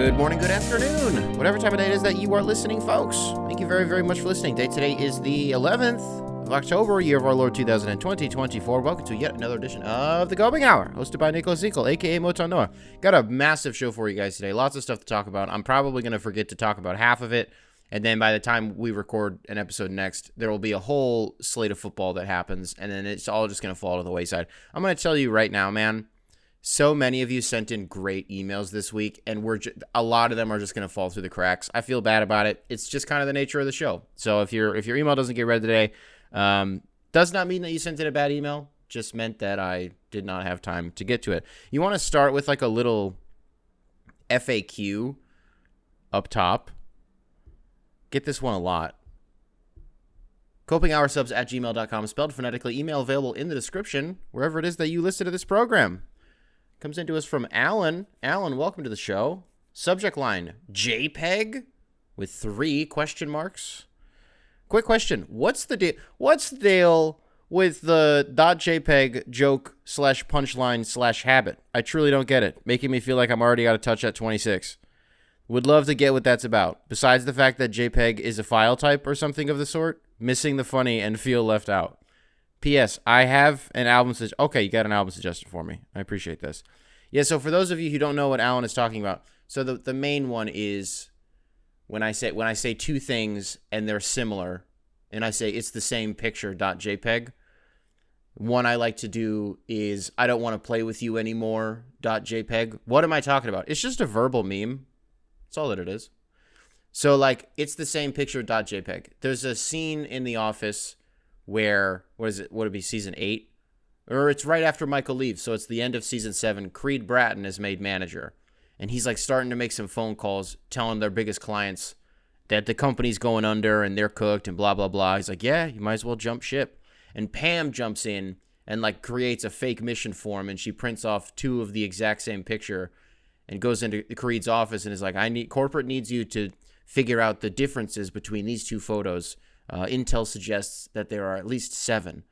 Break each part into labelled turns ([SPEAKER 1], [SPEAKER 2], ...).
[SPEAKER 1] Good morning, good afternoon, whatever time of day it is that you are listening, folks. Thank you very, very much for listening. Date today is the 11th of October, year of our Lord 2020-24. Welcome to yet another edition of the Going Hour, hosted by Nicholas Eagle, aka Moton Noah. Got a massive show for you guys today. Lots of stuff to talk about. I'm probably going to forget to talk about half of it, and then by the time we record an episode next, there will be a whole slate of football that happens, and then it's all just going to fall to the wayside. I'm going to tell you right now, man. So many of you sent in great emails this week, and a lot of them are just going to fall through the cracks. I feel bad about it. It's just kind of the nature of the show. So if your email doesn't get read today, does not mean that you sent in a bad email. Just meant that I did not have time to get to it. You want to start with like a little FAQ up top. Get this one a lot. copinghoursubs@gmail.com, spelled phonetically. Email available in the description, wherever it is that you listen to this program. Comes into us from Alan. Alan, welcome to the show. Subject line, JPEG with 3 question marks. Quick question. What's the deal with the .jpeg joke / punchline / habit? I truly don't get it. Making me feel like I'm already out of touch at 26. Would love to get what that's about. Besides the fact that JPEG is a file type or something of the sort, missing the funny and feel left out. P.S. I have an album suggestion. Okay, you got an album suggestion for me. I appreciate this. Yeah, so for those of you who don't know what Alan is talking about, so the main one is when I say 2 things and they're similar, and I say it's the same picture .jpeg. One I like to do is I don't want to play with you anymore .jpeg. What am I talking about? It's just a verbal meme. That's all that it is. So like it's the same picture .jpeg. There's a scene in The Office where, would it be season 8? Or it's right after Michael leaves, so it's the end of season 7. Creed Bratton is made manager, and he's like starting to make some phone calls, telling their biggest clients that the company's going under and they're cooked and blah, blah, blah. He's like, yeah, you might as well jump ship. And Pam jumps in and like creates a fake mission form, and she prints off 2 of the exact same picture and goes into Creed's office and is like, corporate needs you to figure out the differences between these 2 photos. Intel suggests that there are at least 7. And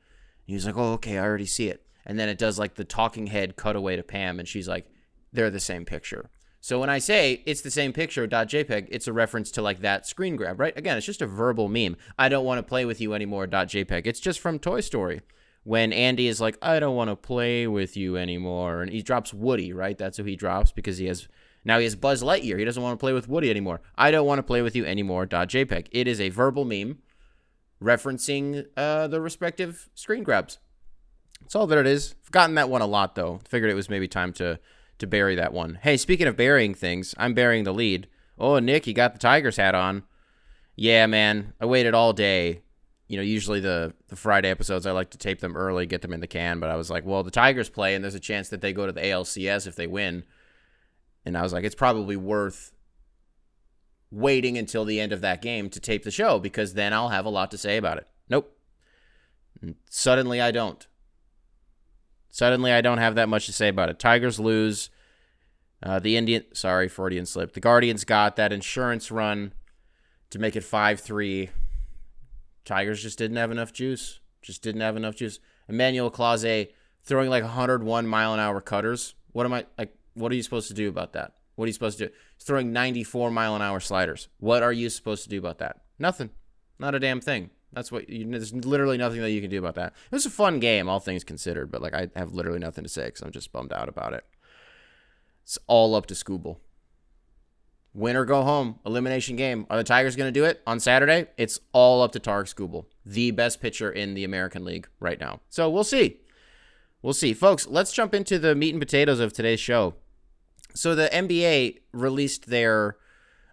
[SPEAKER 1] he was like, oh, okay, I already see it. And then it does like the talking head cutaway to Pam, and she's like, they're the same picture. So when I say it's the same picture .jpeg, it's a reference to like that screen grab, right? Again, it's just a verbal meme. I don't want to play with you anymore .jpeg. It's just from Toy Story. When Andy is like, I don't want to play with you anymore. And he drops Woody, right? That's who he drops because he has Buzz Lightyear. He doesn't want to play with Woody anymore. I don't want to play with you anymore .jpeg. It is a verbal meme referencing the respective screen grabs. That's all that it is. I've gotten that one a lot, though. Figured it was maybe time to bury that one. Hey, speaking of burying things, I'm burying the lead. Oh, Nick, you got the Tigers hat on. Yeah, man. I waited all day. You know, usually the Friday episodes, I like to tape them early, get them in the can. But I was like, well, the Tigers play, and there's a chance that they go to the ALCS if they win. And I was like, it's probably worth waiting until the end of that game to tape the show, because then I'll have a lot to say about it. Nope. Suddenly I don't have that much to say about it. Tigers lose. Freudian slip. The Guardians got that insurance run to make it 5-3. Tigers just didn't have enough juice. Emmanuel Clase throwing like 101 mile an hour cutters. What are you supposed to do about that? What are you supposed to do? He's throwing 94 mile an hour sliders. What are you supposed to do about that? Nothing. Not a damn thing. There's literally nothing that you can do about that. It was a fun game, all things considered, but like I have literally nothing to say because I'm just bummed out about it. It's all up to Scooble. Win or go home. Elimination game. Are the Tigers going to do it on Saturday? It's all up to Tarek Skubal, the best pitcher in the American League right now. So we'll see. Folks, let's jump into the meat and potatoes of today's show. So the NBA released their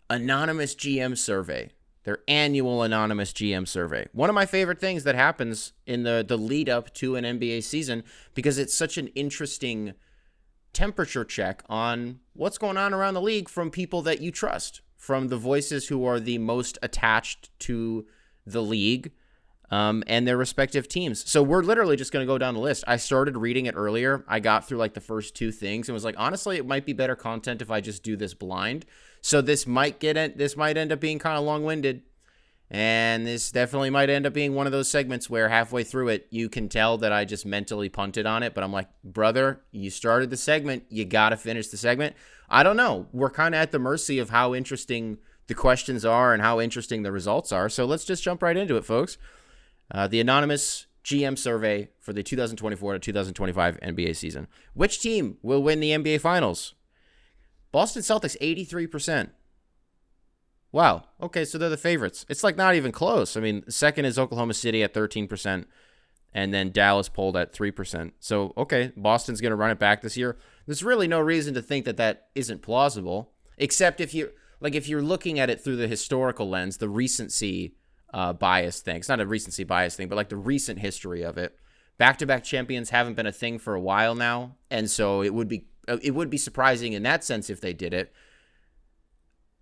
[SPEAKER 1] anonymous GM survey, their annual anonymous GM survey. One of my favorite things that happens in the lead up to an NBA season, because it's such an interesting temperature check on what's going on around the league from people that you trust, from the voices who are the most attached to the league and their respective teams. So we're literally just going to go down the list. I started reading it earlier. I got through like the first 2 things and was like, honestly, it might be better content if I just do this blind. So this might end up being kind of long-winded. And this definitely might end up being one of those segments where halfway through it, you can tell that I just mentally punted on it. But I'm like, brother, you started the segment. You got to finish the segment. I don't know. We're kind of at the mercy of how interesting the questions are and how interesting the results are. So let's just jump right into it, folks. The anonymous GM survey for the 2024 to 2025 NBA season. Which team will win the NBA Finals? Boston Celtics, 83%. Wow. Okay, so they're the favorites. It's like not even close. I mean, second is Oklahoma City at 13%, and then Dallas polled at 3%. So, okay, Boston's going to run it back this year. There's really no reason to think that that isn't plausible, except if you're looking at it through the historical lens, the recency bias thing. It's not a recency bias thing, but like the recent history of it. Back-to-back champions haven't been a thing for a while now, and so it would be surprising in that sense if they did it.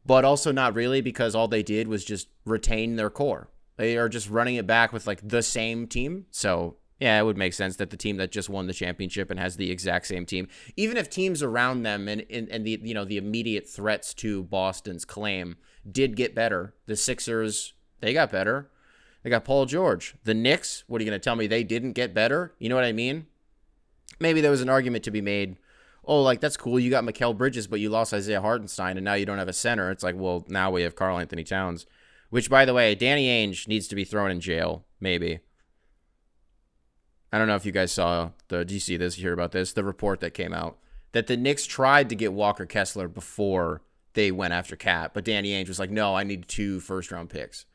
[SPEAKER 1] But also not really, because all they did was just retain their core. They are just running it back with like the same team. So yeah, it would make sense that the team that just won the championship and has the exact same team, even if teams around them and the the immediate threats to Boston's claim did get better. The Sixers, they got better. They got Paul George. The Knicks, what are you going to tell me? They didn't get better? You know what I mean? Maybe there was an argument to be made. Oh, like, that's cool. You got Mikal Bridges, but you lost Isaiah Hartenstein, and now you don't have a center. It's like, well, now we have Karl Anthony Towns. Which, by the way, Danny Ainge needs to be thrown in jail, maybe. I don't know if you guys saw did you see this, hear about this? The report that came out that the Knicks tried to get Walker Kessler before they went after Cat, but Danny Ainge was like, no, I need 2 first-round picks.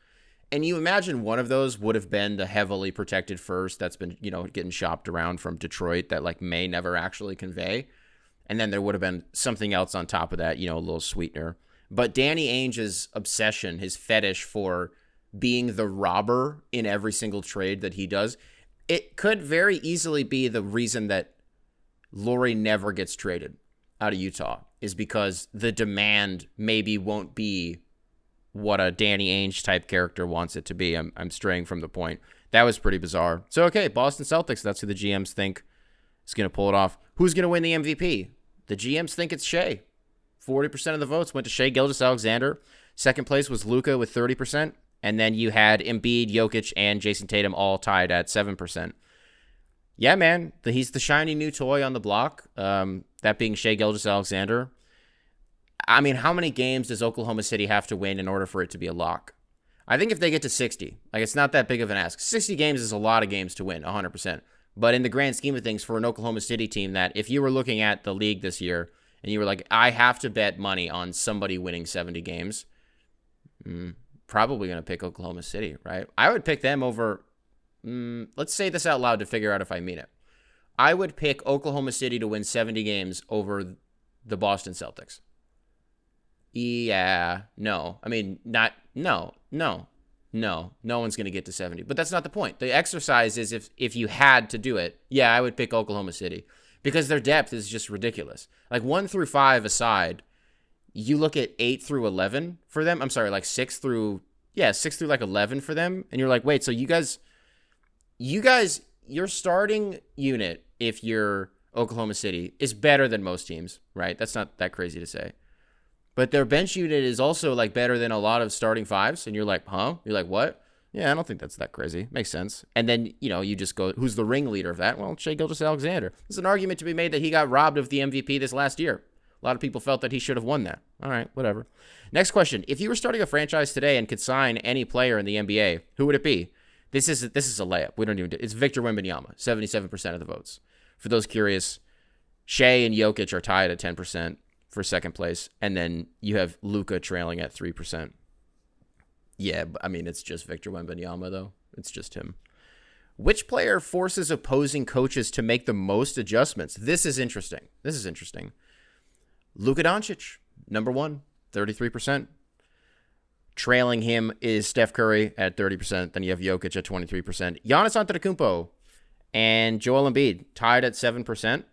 [SPEAKER 1] And you imagine one of those would have been the heavily protected first that's been, getting shopped around from Detroit that, like, may never actually convey. And then there would have been something else on top of that, a little sweetener. But Danny Ainge's obsession, his fetish for being the robber in every single trade that he does, it could very easily be the reason that Lauri never gets traded out of Utah, is because the demand maybe won't be what a Danny Ainge type character wants it to be. I'm straying from the point. That was pretty bizarre. So, okay, Boston Celtics, that's who the GMs think is going to pull it off. Who's going to win the MVP? The GMs think it's Shea. 40% of the votes went to Shea Gilgeous-Alexander. Second place was Luka with 30%. And then you had Embiid, Jokic, and Jason Tatum all tied at 7%. Yeah, man. He's the shiny new toy on the block. That being Shea Gilgeous-Alexander. I mean, how many games does Oklahoma City have to win in order for it to be a lock? I think if they get to 60, it's not that big of an ask. 60 games is a lot of games to win, 100%. But in the grand scheme of things, for an Oklahoma City team that if you were looking at the league this year and you were like, I have to bet money on somebody winning 70 games, probably going to pick Oklahoma City, right? I would pick them over, let's say this out loud to figure out if I mean it. I would pick Oklahoma City to win 70 games over the Boston Celtics. Yeah, no. I mean, no one's going to get to 70. But that's not the point. The exercise is if you had to do it, yeah, I would pick Oklahoma City because their depth is just ridiculous. Like 1 through 5 aside, you look at 8 through 11 for them. I'm sorry, like 6 through like 11 for them. And you're like, wait, so you guys, your starting unit, if you're Oklahoma City, is better than most teams, right? That's not that crazy to say. But their bench unit is also like better than a lot of starting fives. And you're like, huh? You're like, what? Yeah, I don't think that's that crazy. Makes sense. And then, you just go, who's the ringleader of that? Well, Shea Gilgeous-Alexander. There's an argument to be made that he got robbed of the MVP this last year. A lot of people felt that he should have won that. All right, whatever. Next question. If you were starting a franchise today and could sign any player in the NBA, who would it be? This is a layup. We don't even do it. It's Victor Wembanyama, 77% of the votes. For those curious, Shea and Jokic are tied at 10%. For second place, and then you have Luka trailing at 3%. Yeah, I mean, it's just Victor Wembanyama, though. It's just him. Which player forces opposing coaches to make the most adjustments? This is interesting. Luka Doncic, number 1, 33%. Trailing him is Steph Curry at 30%. Then you have Jokic at 23%. Giannis Antetokounmpo and Joel Embiid tied at 7%.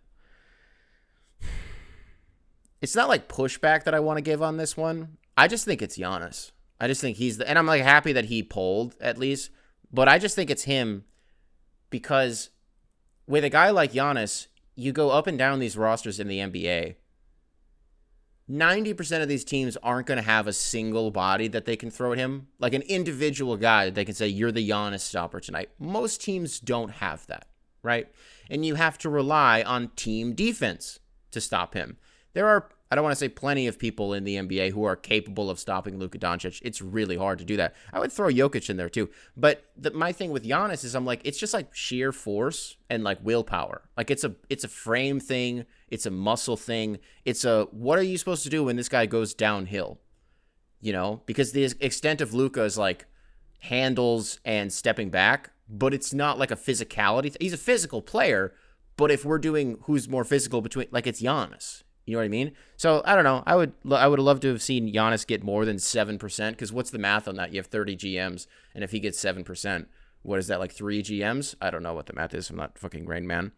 [SPEAKER 1] It's not like pushback that I want to give on this one. I just think it's Giannis. I just think and I'm like happy that he polled at least, but I just think it's him because with a guy like Giannis, you go up and down these rosters in the NBA. 90% of these teams aren't going to have a single body that they can throw at him, like an individual guy that they can say, you're the Giannis stopper tonight. Most teams don't have that, right? And you have to rely on team defense to stop him. There are, I don't want to say plenty of people in the NBA who are capable of stopping Luka Doncic. It's really hard to do that. I would throw Jokic in there too. But my thing with Giannis is I'm like, it's just like sheer force and like willpower. Like it's a frame thing. It's a muscle thing. It's a, what are you supposed to do when this guy goes downhill? You know, because the extent of Luka is like handles and stepping back, but it's not like a physicality. He's a physical player, but if we're doing who's more physical between, like it's Giannis. You know what I mean? So I don't know. I would have loved to have seen Giannis get more than 7%, because what's the math on that? You have 30 GMs, and if he gets 7%, what is that, like 3 GMs? I don't know what the math is. I'm not fucking Rain Man.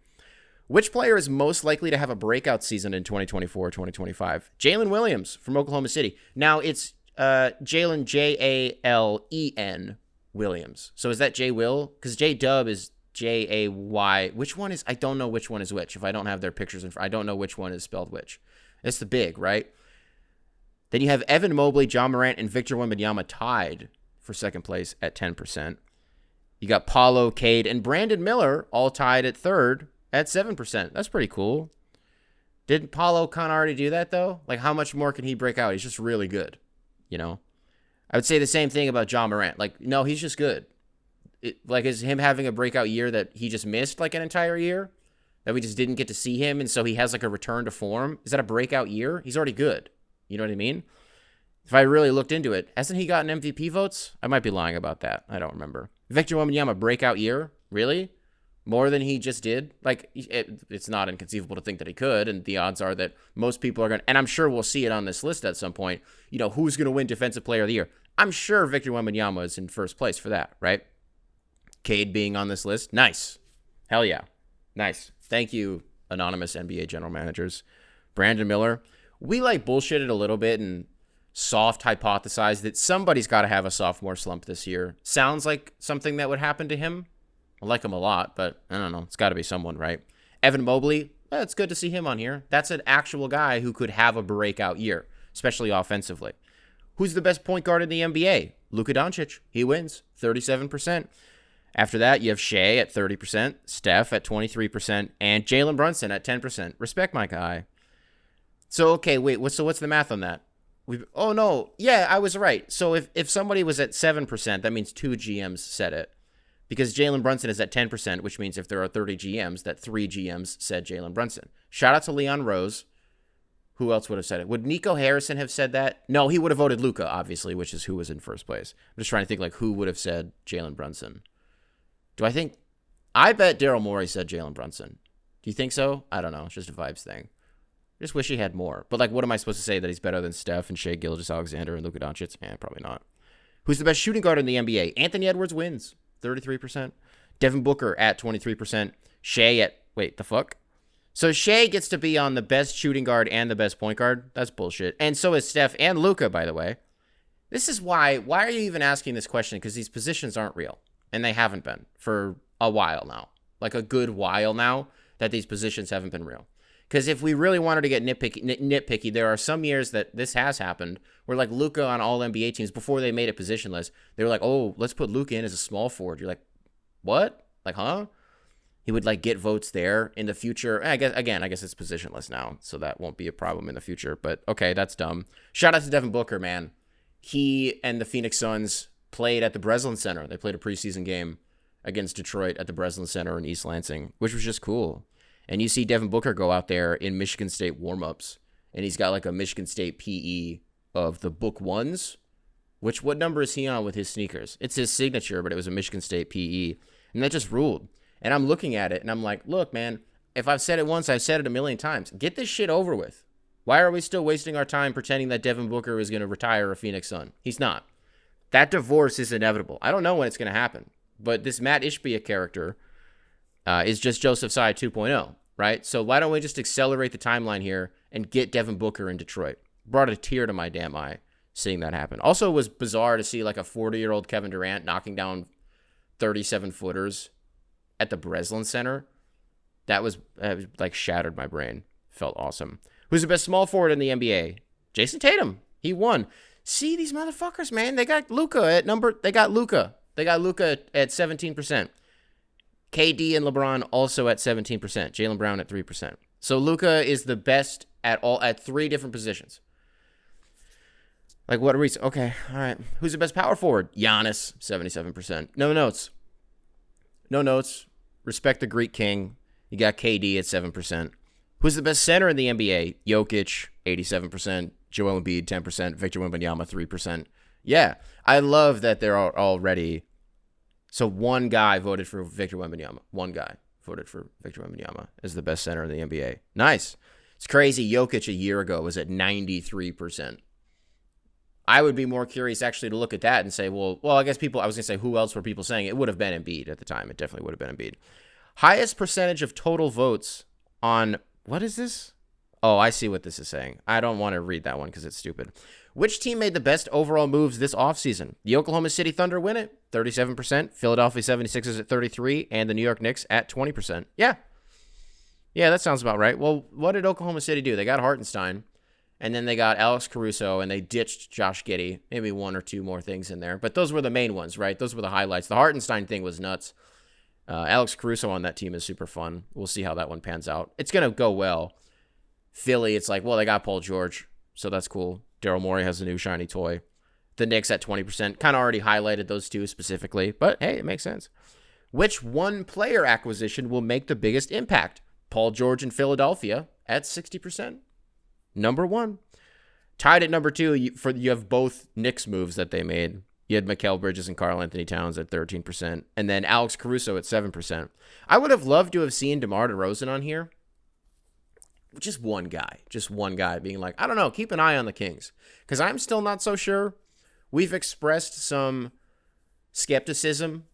[SPEAKER 1] Which player is most likely to have a breakout season in 2024 or 2025? Jalen Williams from Oklahoma City. Now it's Jalen, Jalen Williams. So is that J Will? Because J-Dub is Jay. Which one is, I don't know which one is which. If I don't have their pictures in front, I don't know which one is spelled which. It's the big, right? Then you have Evan Mobley, John Morant, and Victor Wembanyama tied for second place at 10%. You got Paulo, Cade, and Brandon Miller all tied at third at 7%. That's pretty cool. Didn't Paulo kind of already do that, though? Like, how much more can he break out? He's just really good, you know? I would say the same thing about John Morant. Like, no, he's just good. Like, is him having a breakout year that he just missed, like, an entire year? That we just didn't get to see him, and so he has, like, a return to form? Is that a breakout year? He's already good. You know what I mean? If I really looked into it, hasn't he gotten MVP votes? I might be lying about that. I don't remember. Victor Wembanyama, breakout year? Really? More than he just did? Like, it's not inconceivable to think that he could, and the odds are that most people are going to, and I'm sure we'll see it on this list at some point, you know, who's going to win Defensive Player of the Year. I'm sure Victor Wembanyama is in first place for that, right? Cade being on this list. Nice. Hell yeah. Nice. Thank you, anonymous NBA general managers. Brandon Miller. We like bullshitted a little bit and soft hypothesized that somebody's got to have a sophomore slump this year. Sounds like something that would happen to him. I like him a lot, but I don't know. It's got to be someone, right? Evan Mobley. It's good to see him on here. That's an actual guy who could have a breakout year, especially offensively. Who's the best point guard in the NBA? Luka Doncic. He wins. 37%. After that, you have Shea at 30%, Steph at 23%, and Jalen Brunson at 10%. Respect my guy. So, okay, wait. What's the math on that? Oh, no. Yeah, I was right. So if somebody was at 7%, that means 2 GMs said it. Because Jalen Brunson is at 10%, which means if there are 30 GMs, that 3 GMs said Jalen Brunson. Shout out to Leon Rose. Who else would have said it? Would Nico Harrison have said that? No, he would have voted Luka, obviously, which is who was in first place. I'm just trying to think, like, who would have said Jalen Brunson? I bet Daryl Morey said Jalen Brunson. Do you think so? I don't know. It's just a vibes thing. I just wish he had more. But, like, what am I supposed to say? That he's better than Steph and Shea Gilgeous-Alexander and Luka Doncic? Probably not. Who's the best shooting guard in the NBA? Anthony Edwards wins. 33%. Devin Booker at 23%. Shea at, wait, the fuck? So Shea gets to be on the best shooting guard and the best point guard? That's bullshit. And so is Steph and Luka, by the way. This is why are you even asking this question? Because these positions aren't real. And they haven't been for a while now. Like a good while now that these positions haven't been real. Because if we really wanted to get nitpicky, there are some years that this has happened where like Luka on all NBA teams, before they made it positionless, they were like, oh, let's put Luka in as a small forward. You're like, what? Like, huh? He would like get votes there in the future. I guess it's positionless now, so that won't be a problem in the future. But okay, that's dumb. Shout out to Devin Booker, man. He and the Phoenix Suns played at the Breslin Center. They played a preseason game against Detroit at the Breslin Center in East Lansing, which was just cool. And you see Devin Booker go out there in Michigan State warm-ups, and he's got like a Michigan State PE of the book ones. What number is he on with his sneakers? It's his signature, but it was a Michigan State PE, and that just ruled. And I'm looking at it, and I'm like, look, man, if I've said it once, I've said it a million times. Get this shit over with. Why are we still wasting our time pretending that Devin Booker is going to retire a Phoenix Sun? He's not. That divorce is inevitable. I don't know when it's going to happen, but this Matt Ishbia character is just Joseph Tsai 2.0, right? So why don't we just accelerate the timeline here and get Devin Booker in Detroit? Brought a tear to my damn eye seeing that happen. Also, it was bizarre to see like a 40-year-old Kevin Durant knocking down 37-footers at the Breslin Center. That was like shattered my brain. Felt awesome. Who's the best small forward in the NBA? Jason Tatum. He won. See these motherfuckers, man. They got Luka at number. They got Luka at 17%. KD and LeBron also at 17%. Jaylen Brown at 3%. So Luka is the best at 3 different positions. Like, what are we... Okay, all right. Who's the best power forward? Giannis, 77%. No notes. Respect the Greek king. You got KD at 7%. Who's the best center in the NBA? Jokic, 87%. Joel Embiid, 10%. Victor Wembanyama, 3%. Yeah, I love that they're already... So one guy voted for Victor Wembanyama. One guy voted for Victor Wembanyama as the best center in the NBA. Nice. It's crazy. Jokic a year ago was at 93%. I would be more curious actually to look at that and say, well, I guess I was going to say, who else were people saying? It would have been Embiid at the time. It definitely would have been Embiid. Highest percentage of total votes on, what is this? Oh, I see what this is saying. I don't want to read that one because it's stupid. Which team made the best overall moves this offseason? The Oklahoma City Thunder win it, 37%. Philadelphia 76ers at 33%. And the New York Knicks at 20%. Yeah, that sounds about right. Well, what did Oklahoma City do? They got Hartenstein. And then they got Alex Caruso, and they ditched Josh Giddey. Maybe 1 or 2 more things in there. But those were the main ones, right? Those were the highlights. The Hartenstein thing was nuts. Alex Caruso on that team is super fun. We'll see how that one pans out. It's going to go well. Philly, it's like, well, they got Paul George, so that's cool. Daryl Morey has a new shiny toy. The Knicks at 20%. Kind of already highlighted those two specifically, but hey, it makes sense. Which one player acquisition will make the biggest impact? Paul George in Philadelphia at 60%. Number 1. Tied at number 2, you have both Knicks moves that they made. You had Mikal Bridges and Karl Anthony Towns at 13%, and then Alex Caruso at 7%. I would have loved to have seen DeMar DeRozan on here. Just one guy being like, I don't know, keep an eye on the Kings. Because I'm still not so sure. We've expressed some skepticism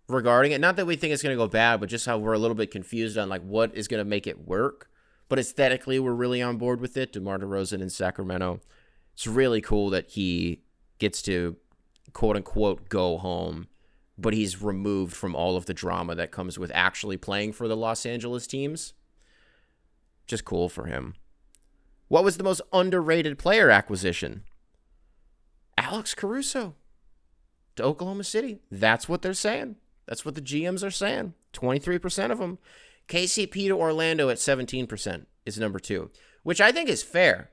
[SPEAKER 1] regarding it. Not that we think it's going to go bad, but just how we're a little bit confused on like what is going to make it work. But aesthetically, we're really on board with it. DeMar DeRozan in Sacramento. It's really cool that he gets to, quote unquote, go home. But he's removed from all of the drama that comes with actually playing for the Los Angeles teams. Just cool for him. What was the most underrated player acquisition? Alex Caruso to Oklahoma City. That's what they're saying. That's what the GMs are saying. 23% of them. KCP to Orlando at 17% is number 2, which I think is fair.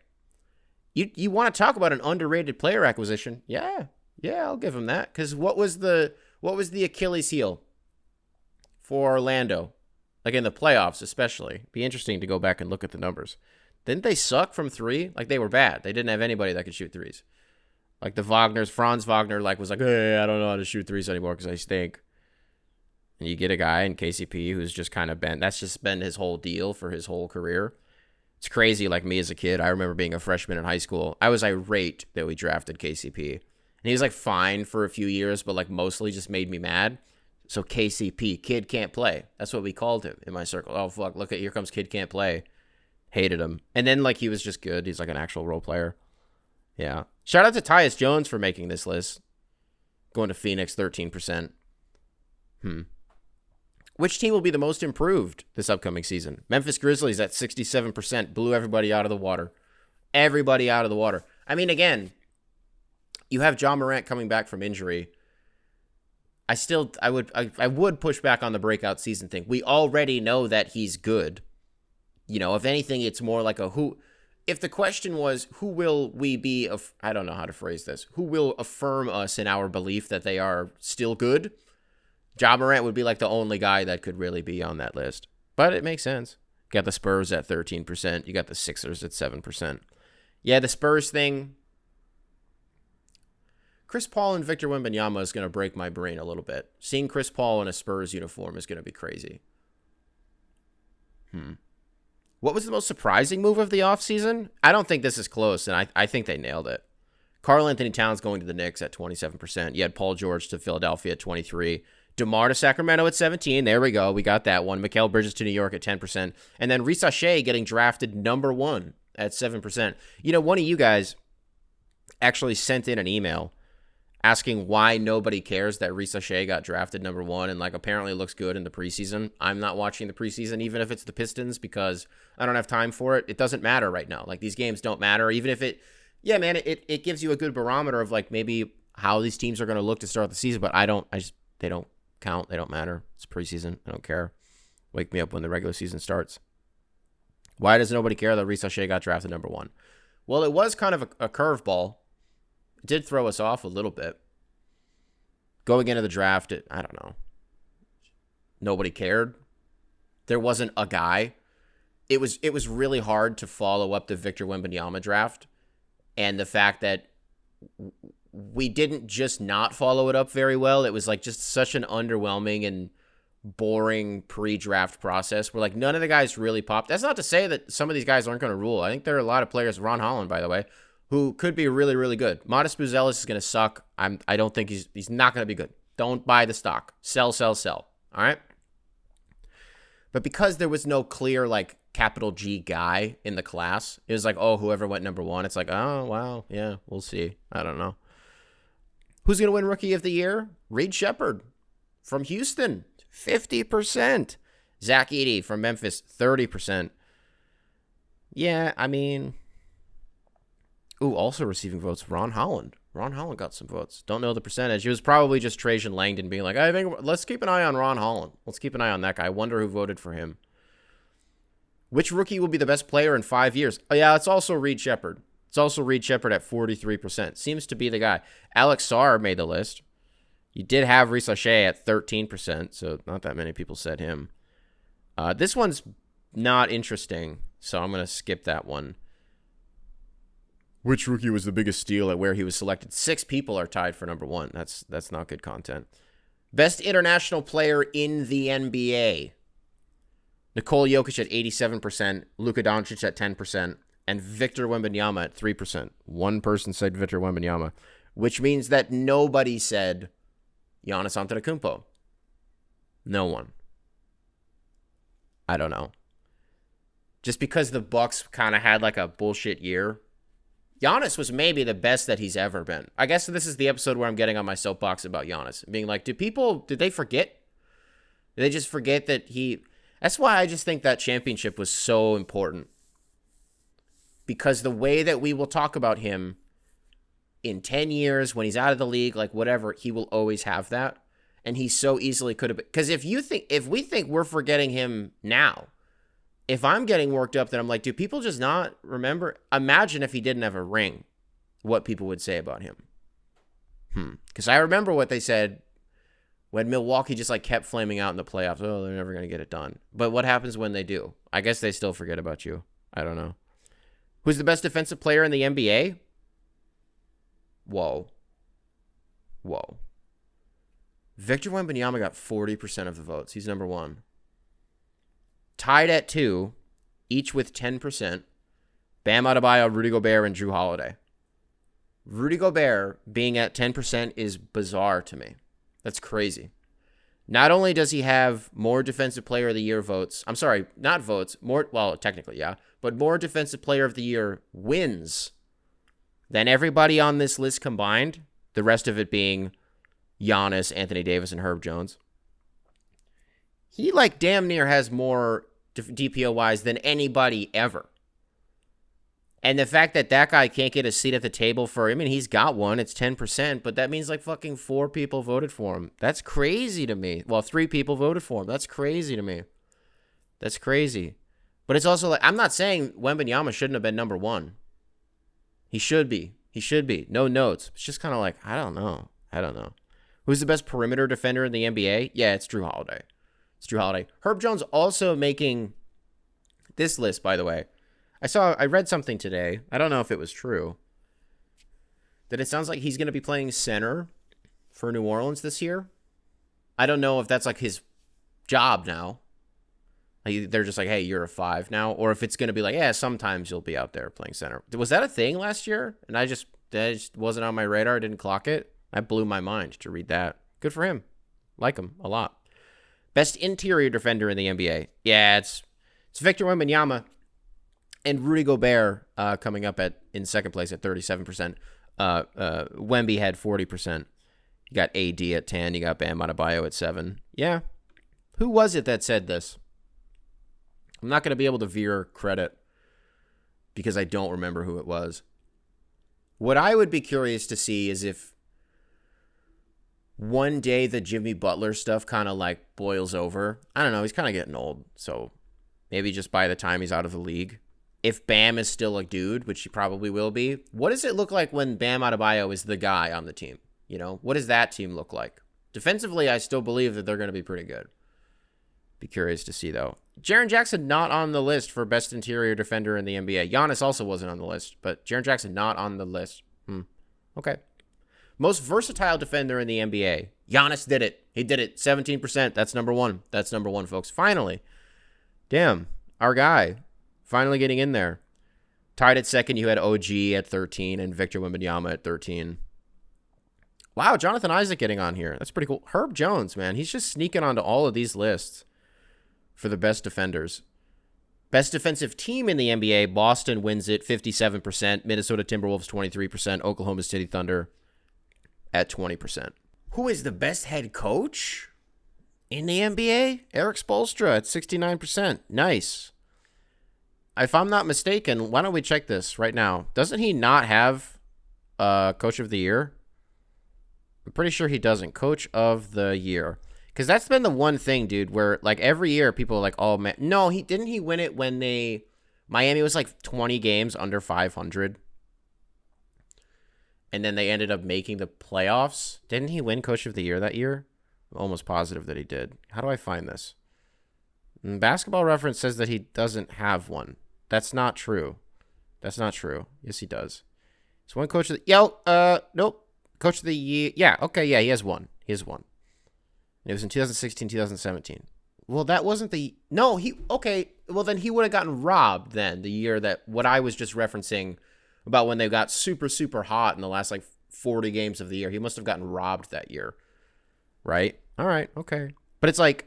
[SPEAKER 1] You want to talk about an underrated player acquisition? Yeah, I'll give him that. Because what was the Achilles heel for Orlando? Like in the playoffs, especially. Be interesting to go back and look at the numbers. Didn't they suck from 3? Like they were bad. They didn't have anybody that could shoot threes. Like the Franz Wagner, was like, hey, I don't know how to shoot threes anymore because I stink. And you get a guy in KCP who's just kind of been, that's just been his whole deal for his whole career. It's crazy. Like me as a kid, I remember being a freshman in high school. I was irate that we drafted KCP. And he was like fine for a few years, but like mostly just made me mad. So KCP, kid can't play. That's what we called him in my circle. Oh, fuck, look at, here comes kid can't play. Hated him. And then like he was just good. He's like an actual role player. Yeah. Shout out to Tyus Jones for making this list. Going to Phoenix, 13%. Which team will be the most improved this upcoming season? Memphis Grizzlies at 67%. Blew everybody out of the water. Everybody out of the water. I mean, again, you have Ja Morant coming back from injury. I would push back on the breakout season thing. We already know that he's good. You know, if anything, it's more like a who. If the question was, who will we be, I don't know how to phrase this, who will affirm us in our belief that they are still good? Ja Morant would be like the only guy that could really be on that list. But it makes sense. You got the Spurs at 13%. You got the Sixers at 7%. Yeah, the Spurs thing. Chris Paul and Victor Wembanyama is going to break my brain a little bit. Seeing Chris Paul in a Spurs uniform is going to be crazy. What was the most surprising move of the offseason? I don't think this is close, and I think they nailed it. Karl Anthony Towns going to the Knicks at 27%. You had Paul George to Philadelphia at 23%. DeMar to Sacramento at 17%. There we go. We got that one. Mikal Bridges to New York at 10%. And then Risa Shea getting drafted number 1 at 7%. You know, one of you guys actually sent in an email asking why nobody cares that Risa Shea got drafted number 1 and like apparently looks good in the preseason. I'm not watching the preseason, even if it's the Pistons, because I don't have time for it. It doesn't matter right now. Like these games don't matter. Even if it Yeah, man, it gives you a good barometer of like maybe how these teams are going to look to start the season, but they don't count. They don't matter. It's preseason. I don't care. Wake me up when the regular season starts. Why does nobody care that Reese O'Shea got drafted number 1? Well, it was kind of a curveball. It did throw us off a little bit. Going into the draft, I don't know. Nobody cared. There wasn't a guy. It was really hard to follow up the Victor Wembanyama draft. And the fact that we didn't just not follow it up very well. It was like just such an underwhelming and boring pre-draft process where like none of the guys really popped. That's not to say that some of these guys aren't going to rule. I think there are a lot of players, Ron Holland, by the way, who could be really, really good. Modest Buzelis is going to suck. I don't think he's not going to be good. Don't buy the stock. Sell. All right. But because there was no clear like capital G guy in the class, it was like, oh, whoever went number 1. It's like, oh, wow. Yeah, we'll see. I don't know. Who's going to win Rookie of the Year? Reed Shepherd from Houston, 50%. Zach Edey from Memphis, 30%. Yeah, I mean, also receiving votes, Ron Holland. Ron Holland got some votes. Don't know the percentage. It was probably just Trajan Langdon being like, I think let's keep an eye on Ron Holland. Let's keep an eye on that guy. I wonder who voted for him. Which rookie will be the best player in 5 years? Oh, yeah, it's also Reed Shepherd. It's also Reed Shepherd at 43%. Seems to be the guy. Alex Sarr made the list. You did have Reese O'Shea at 13%, so not that many people said him. This one's not interesting, so I'm going to skip that one. Which rookie was the biggest steal at where he was selected? 6 people are tied for number 1. That's not good content. Best international player in the NBA. Nikola Jokic at 87%, Luka Doncic at 10%, and Victor Wembanyama at 3%. One person said Victor Wembanyama, which means that nobody said Giannis Antetokounmpo. No one. I don't know. Just because the Bucks kind of had like a bullshit year, Giannis was maybe the best that he's ever been. I guess this is the episode where I'm getting on my soapbox about Giannis. Being like, did they forget? Did they just forget that That's why I just think that championship was so important. Because the way that we will talk about him in 10 years, when he's out of the league, like whatever, he will always have that. And he so easily could have been. Because if we think we're forgetting him now, if I'm getting worked up, then I'm like, do people just not remember? Imagine if he didn't have a ring, what people would say about him. Because I remember what they said when Milwaukee just like kept flaming out in the playoffs. Oh, they're never going to get it done. But what happens when they do? I guess they still forget about you. I don't know. Who's the best defensive player in the NBA? Whoa. Victor Wembanyama got 40% of the votes. He's number 1. Tied at 2, each with 10%. Bam Adebayo, Rudy Gobert, and Jrue Holiday. Rudy Gobert being at 10% is bizarre to me. That's crazy. Not only does he have more Defensive Player of the Year votes, I'm sorry, not votes, more, well, technically, yeah, but more Defensive Player of the Year wins than everybody on this list combined, the rest of it being Giannis, Anthony Davis, and Herb Jones. He, like, damn near has more DPOYs than anybody ever. And the fact that guy can't get a seat at the table for him, and he's got one, it's 10%, but that means like fucking 4 people voted for him. That's crazy to me. Well, 3 people voted for him. That's crazy to me. That's crazy. But it's also like, I'm not saying Wembanyama shouldn't have been number 1. He should be. No notes. It's just kind of like, I don't know. Who's the best perimeter defender in the NBA? Yeah, it's Jrue Holiday. Herb Jones also making this list, by the way. I read something today. I don't know if it was true. That it sounds like he's going to be playing center for New Orleans this year. I don't know if that's like his job now. Like they're just like, hey, you're a 5 now. Or if it's going to be like, yeah, sometimes you'll be out there playing center. Was that a thing last year? And that just wasn't on my radar. I didn't clock it. That blew my mind to read that. Good for him. Like him a lot. Best interior defender in the NBA. Yeah, it's Victor Wembanyama. And Rudy Gobert coming up in second place at 37%. Wemby had 40%. You got AD at 10. You got Bam Adebayo at 7. Yeah. Who was it that said this? I'm not going to be able to veer credit because I don't remember who it was. What I would be curious to see is if one day the Jimmy Butler stuff kind of like boils over. I don't know. He's kind of getting old. So maybe just by the time he's out of the league. If Bam is still a dude, which he probably will be, what does it look like when Bam Adebayo is the guy on the team? You know, what does that team look like? Defensively, I still believe that they're going to be pretty good. Be curious to see, though. Jaren Jackson not on the list for best interior defender in the NBA. Giannis also wasn't on the list, but Jaren Jackson not on the list. Okay. Most versatile defender in the NBA. Giannis did it. He did it. 17%. That's number one. That's number one, folks. Finally. Damn. Our guy. Finally getting in there. Tied at second, you had OG at 13 and Victor Wembanyama at 13. Wow, Jonathan Isaac getting on here. That's pretty cool. Herb Jones, man. He's just sneaking onto all of these lists for the best defenders. Best defensive team in the NBA, Boston wins it 57%. Minnesota Timberwolves 23%. Oklahoma City Thunder at 20%. Who is the best head coach in the NBA? Eric Spoelstra at 69%. Nice. If I'm not mistaken, why don't we check this right now? Doesn't he not have Coach of the Year? I'm pretty sure he doesn't. Coach of the Year. Because that's been the one thing, dude, where like every year people are like, oh, man. No, didn't he win it when Miami was like 20 games under 500? And then they ended up making the playoffs. Didn't he win Coach of the Year that year? I'm almost positive that he did. How do I find this? Basketball Reference says that he doesn't have one. That's not true. That's not true. Yes, he does. He's one coach of the... nope. Coach of the Year. Yeah, okay, yeah, he has one. He has one. It was in 2016, 2017. Well, that wasn't the... No, okay, well, then he would have gotten robbed then, the year that... What I was just referencing about when they got super, super hot in the last, like, 40 games of the year. He must have gotten robbed that year. Right? All right, okay. But it's like...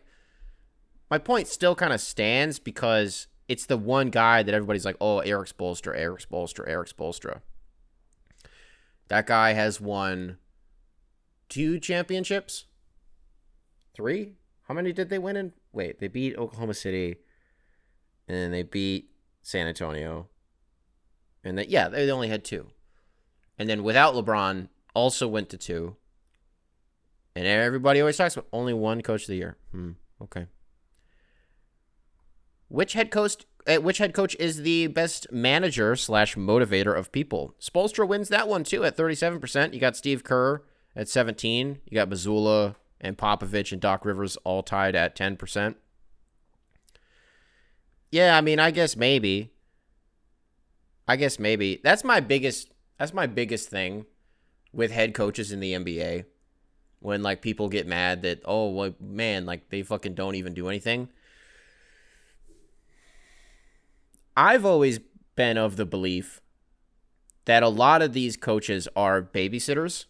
[SPEAKER 1] My point still kind of stands because it's the one guy that everybody's like, oh, Eric Spoelstra, Eric Spoelstra, Eric Spoelstra. That guy has won 2 championships? 3? How many did they win in? Wait, they beat Oklahoma City, and they beat San Antonio. And they only had 2. And then without LeBron, also went to 2. And everybody always talks about only one Coach of the Year. Okay. Which head coach is the best manager / motivator of people? Spoelstra wins that one too at 37%. You got Steve Kerr at 17%. You got Mazzulla and Popovich and Doc Rivers all tied at 10%. Yeah, I mean, I guess maybe. That's my biggest thing with head coaches in the NBA. When like people get mad that, oh, well, man, like they fucking don't even do anything. I've always been of the belief that a lot of these coaches are babysitters.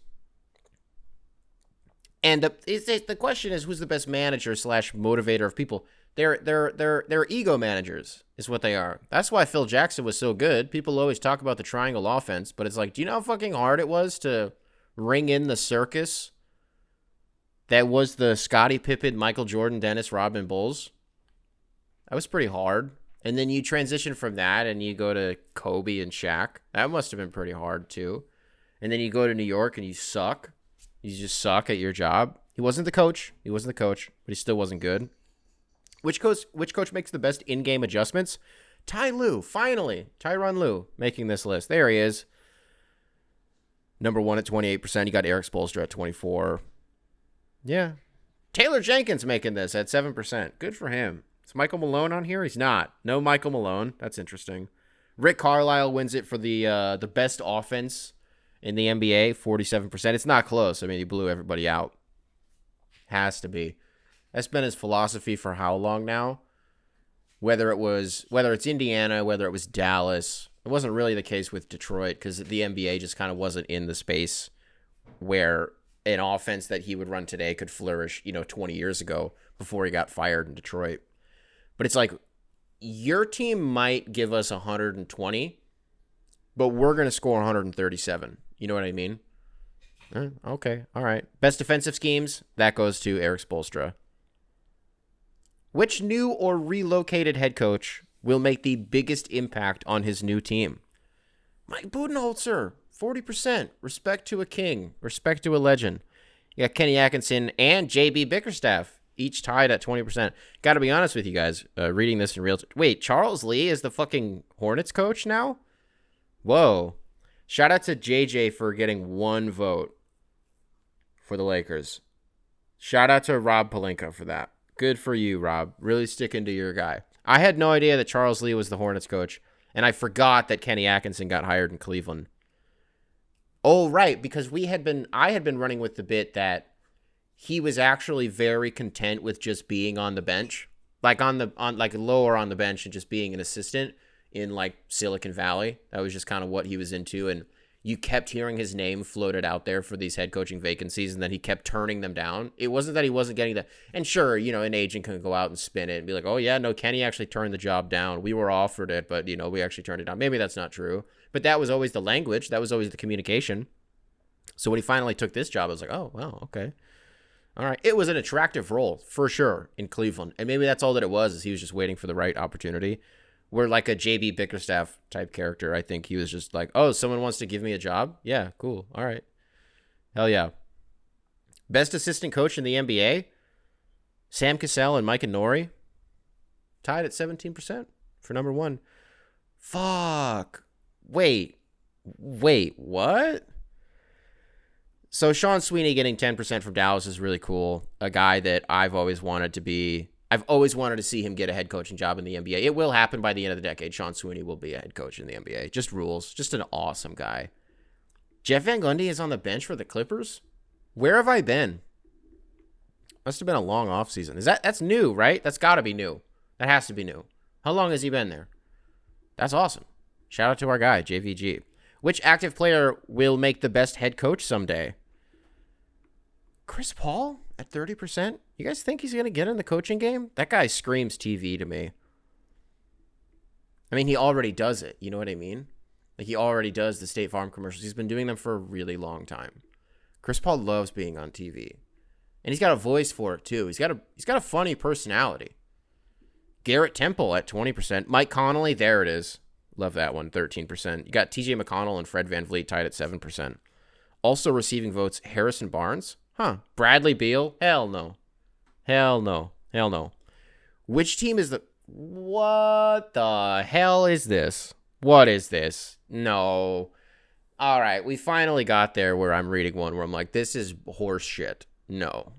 [SPEAKER 1] And the question is, who's the best manager / motivator of people? They're ego managers is what they are. That's why Phil Jackson was so good. People always talk about the triangle offense, but it's like, do you know how fucking hard it was to ring in the circus that was the Scottie Pippen, Michael Jordan, Dennis Rodman Bulls? That was pretty hard. And then you transition from that and you go to Kobe and Shaq. That must have been pretty hard too. And then you go to New York and you suck. You just suck at your job. He wasn't the coach, but he still wasn't good. Which coach makes the best in-game adjustments? Ty Lue, finally. Tyronn Lue making this list. There he is. Number 1 at 28%. You got Eric Spoelstra at 24%. Yeah. Taylor Jenkins making this at 7%. Good for him. Is Michael Malone on here? He's not. No Michael Malone. That's interesting. Rick Carlisle wins it for the best offense in the NBA, 47%. It's not close. I mean, he blew everybody out. Has to be. That's been his philosophy for how long now? Whether it's Indiana, whether it was Dallas. It wasn't really the case with Detroit because the NBA just kind of wasn't in the space where an offense that he would run today could flourish, 20 years ago before he got fired in Detroit. But it's like, your team might give us 120, but we're going to score 137. You know what I mean? Okay, all right. Best defensive schemes, that goes to Eric Spoelstra. Which new or relocated head coach will make the biggest impact on his new team? Mike Budenholzer, 40%. Respect to a king. Respect to a legend. You got Kenny Atkinson and JB Bickerstaff, each tied at 20%. Got to be honest with you guys, reading this in real time. Wait, Charles Lee is the fucking Hornets coach now? Whoa. Shout out to JJ for getting 1 vote for the Lakers. Shout out to Rob Pelinka for that. Good for you, Rob. Really sticking to your guy. I had no idea that Charles Lee was the Hornets coach, and I forgot that Kenny Atkinson got hired in Cleveland. Oh, right, because I had been running with the bit that he was actually very content with just being on the bench, like lower on the bench and just being an assistant in like Silicon Valley. That was just kind of what he was into, and you kept hearing his name floated out there for these head coaching vacancies, and then he kept turning them down. It wasn't that he wasn't getting that. And sure, an agent can go out and spin it and be like, oh yeah, no, Kenny actually turned the job down. We were offered it, but we actually turned it down. Maybe that's not true, but that was always the language. That was always the communication. So when he finally took this job, I was like, oh, wow, okay. All right. It was an attractive role for sure in Cleveland. And maybe that's all that it was, is he was just waiting for the right opportunity. Where like a JB Bickerstaff type character, I think he was just like, oh, someone wants to give me a job? Yeah, cool. All right. Hell yeah. Best assistant coach in the NBA? Sam Cassell and Mike Nori. Tied at 17% for number 1. Fuck. Wait, what? So Sean Sweeney getting 10% from Dallas is really cool. A guy that I've always wanted to see him get a head coaching job in the NBA. It will happen by the end of the decade. Sean Sweeney will be a head coach in the NBA. Just rules. Just an awesome guy. Jeff Van Gundy is on the bench for the Clippers? Where have I been? Must have been a long offseason. That's new, right? That's got to be new. That has to be new. How long has he been there? That's awesome. Shout out to our guy, JVG. Which active player will make the best head coach someday? Chris Paul at 30%? You guys think he's going to get in the coaching game? That guy screams TV to me. I mean, he already does it. You know what I mean? Like, he already does the State Farm commercials. He's been doing them for a really long time. Chris Paul loves being on TV. And he's got a voice for it, too. He's got a funny personality. Garrett Temple at 20%. Mike Connolly, there it is. Love that one, 13%. You got TJ McConnell and Fred VanVleet tied at 7%. Also receiving votes, Harrison Barnes. Huh. Bradley Beal? Hell no. Hell no. Hell no. Which team is the... What the hell is this? What is this? No. All right, we finally got there where I'm reading one where I'm like, this is horse shit. No.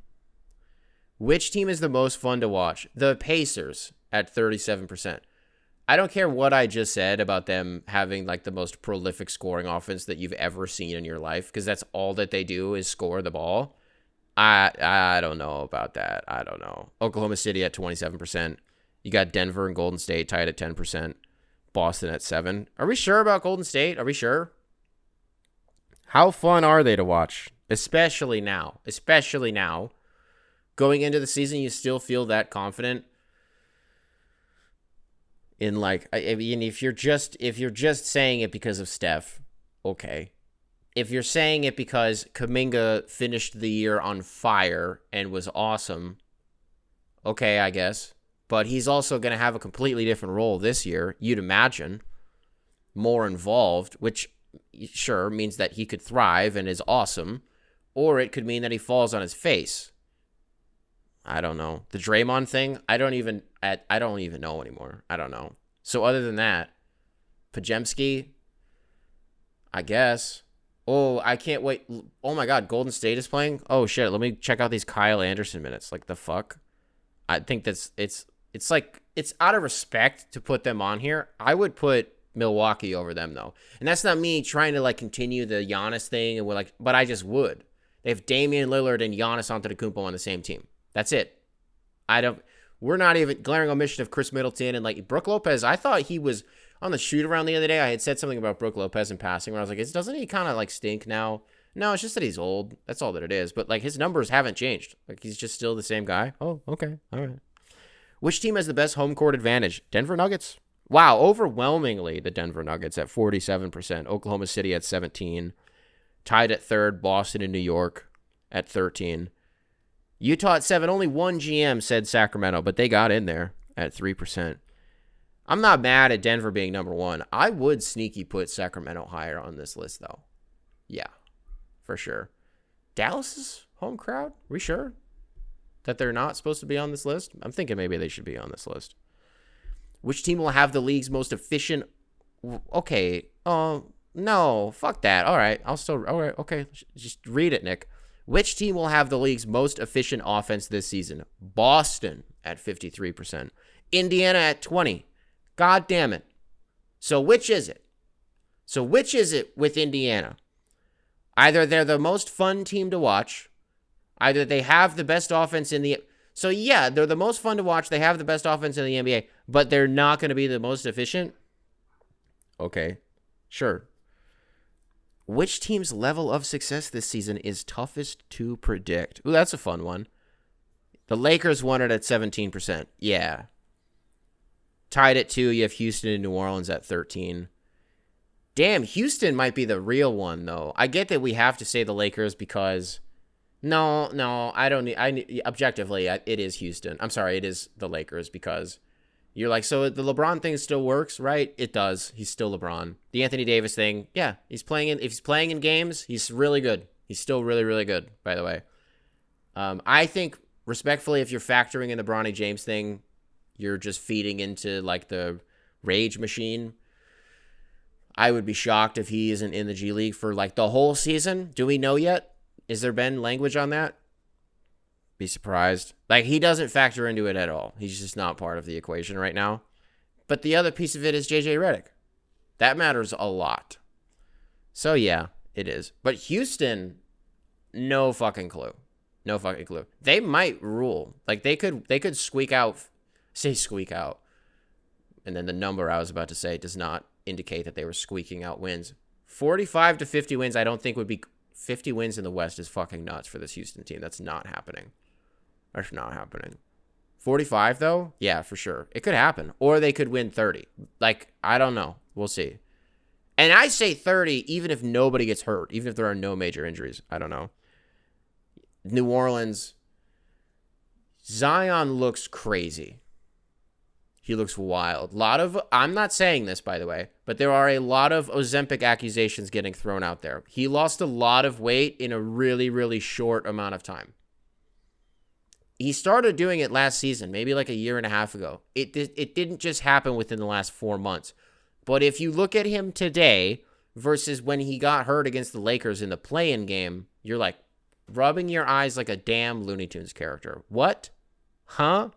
[SPEAKER 1] Which team is the most fun to watch? The Pacers at 37%. I don't care what I just said about them having like the most prolific scoring offense that you've ever seen in your life, because that's all that they do is score the ball. I don't know about that. I don't know. Oklahoma City at 27%. You got Denver and Golden State tied at 10%. Boston at 7%. Are we sure about Golden State? Are we sure? How fun are they to watch? Especially now. Especially now. Going into the season, you still feel that confident in like, I mean, if you're just saying it because of Steph, okay. If you're saying it because Kuminga finished the year on fire and was awesome, okay, I guess. But he's also going to have a completely different role this year, you'd imagine. More involved, which sure means that he could thrive and is awesome. Or it could mean that he falls on his face. I don't know. The Draymond thing, I don't even know anymore. I don't know. So other than that, Pajemski, I guess. Oh, I can't wait. Oh my God, Golden State is playing? Oh shit, let me check out these Kyle Anderson minutes. Like the fuck? I think it's like, it's out of respect to put them on here. I would put Milwaukee over them though. And that's not me trying to like continue the Giannis thing and but I just would. They have Damian Lillard and Giannis Antetokounmpo on the same team. That's it. We're not even glaring omission of Chris Middleton and like Brook Lopez. I thought he was on the shoot around the other day. I had said something about Brook Lopez in passing where I was like, doesn't he kind of like stink now? No, it's just that he's old. That's all that it is. But like his numbers haven't changed. Like he's just still the same guy. Oh, okay. All right. Which team has the best home court advantage? Denver Nuggets. Wow. Overwhelmingly the Denver Nuggets at 47%. Oklahoma City at 17%. Tied at 3rd, Boston and New York at 13%. Utah at 7%. Only one GM said Sacramento, but they got in there at 3%. I'm not mad at Denver being number 1. I would sneaky put Sacramento higher on this list, though. for sure. Dallas's home crowd? Are we sure that they're not supposed to be on this list? I'm thinking maybe they should be on this list. Which team will have the league's most efficient? Okay. No, fuck that. All right. All right. Okay. Just read it, Nick. Which team will have the league's most efficient offense this season? Boston at 53%. Indiana at 20%. God damn it. So which is it? With Indiana? Either they're the most fun team to watch. Either they have the best offense in the... So yeah, they're the most fun to watch. They have the best offense in the NBA. But they're not going to be the most efficient? Okay. Sure. Which team's level of success this season is toughest to predict? Ooh, that's a fun one. The Lakers won it at 17%. Yeah. Tied at 2. You have Houston and New Orleans at 13. Damn, Houston might be the real one, though. I get that we have to say the Lakers because... No, I don't need... Objectively, it is Houston. I'm sorry, it is the Lakers because... You're like, so the LeBron thing still works, right? It does. He's still LeBron. The Anthony Davis thing, yeah, if he's playing in games, he's really good. He's still really, really good, by the way. I think, respectfully, if you're factoring in the Bronny James thing, you're just feeding into, like, the rage machine. I would be shocked if he isn't in the G League for, like, the whole season. Do we know yet? Is there been language on that? Be surprised. Like, he doesn't factor into it at all. He's just not part of the equation right now. But the other piece of it is JJ Redick. That matters a lot. So, yeah, it is. But Houston, no fucking clue. No fucking clue. They might rule. Like, they could squeak out. And then the number I was about to say does not indicate that they were squeaking out wins. 45 to 50 wins, I don't think would be... 50 wins in the West is fucking nuts for this Houston team. That's not happening. That's not happening. 45, though? Yeah, for sure. It could happen. Or they could win 30. Like, I don't know. We'll see. And I say 30 even if nobody gets hurt. Even if there are no major injuries. I don't know. New Orleans. Zion looks crazy. He looks wild. I'm not saying this, by the way, but there are a lot of Ozempic accusations getting thrown out there. He lost a lot of weight in a really, really short amount of time. He started doing it last season, maybe like a year and a half ago. It didn't just happen within the last 4 months. But if you look at him today versus when he got hurt against the Lakers in the play-in game, you're like rubbing your eyes like a damn Looney Tunes character. What? Huh?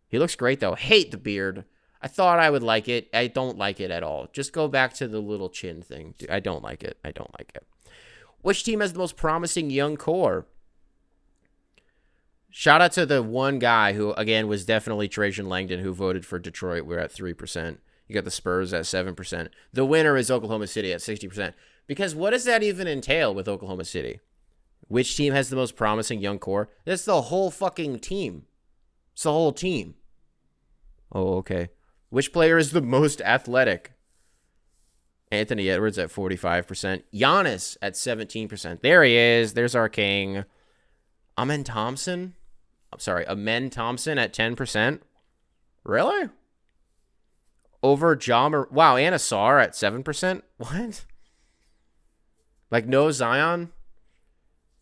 [SPEAKER 1] He looks great, though. Hate the beard. I thought I would like it. I don't like it at all. Just go back to the little chin thing. I don't like it. Which team has the most promising young core? Shout out to the one guy who, again, was definitely Trajan Langdon, who voted for Detroit. We're at 3%. You got the Spurs at 7%. The winner is Oklahoma City at 60%. Because what does that even entail with Oklahoma City? Which team has the most promising young core? That's the whole fucking team. It's the whole team. Oh, okay. Which player is the most athletic? Anthony Edwards at 45%. Giannis at 17%. There he is. There's our king. Amen Thompson at 10%. Really? Over wow, and Asar at 7%? What? Like, no Zion?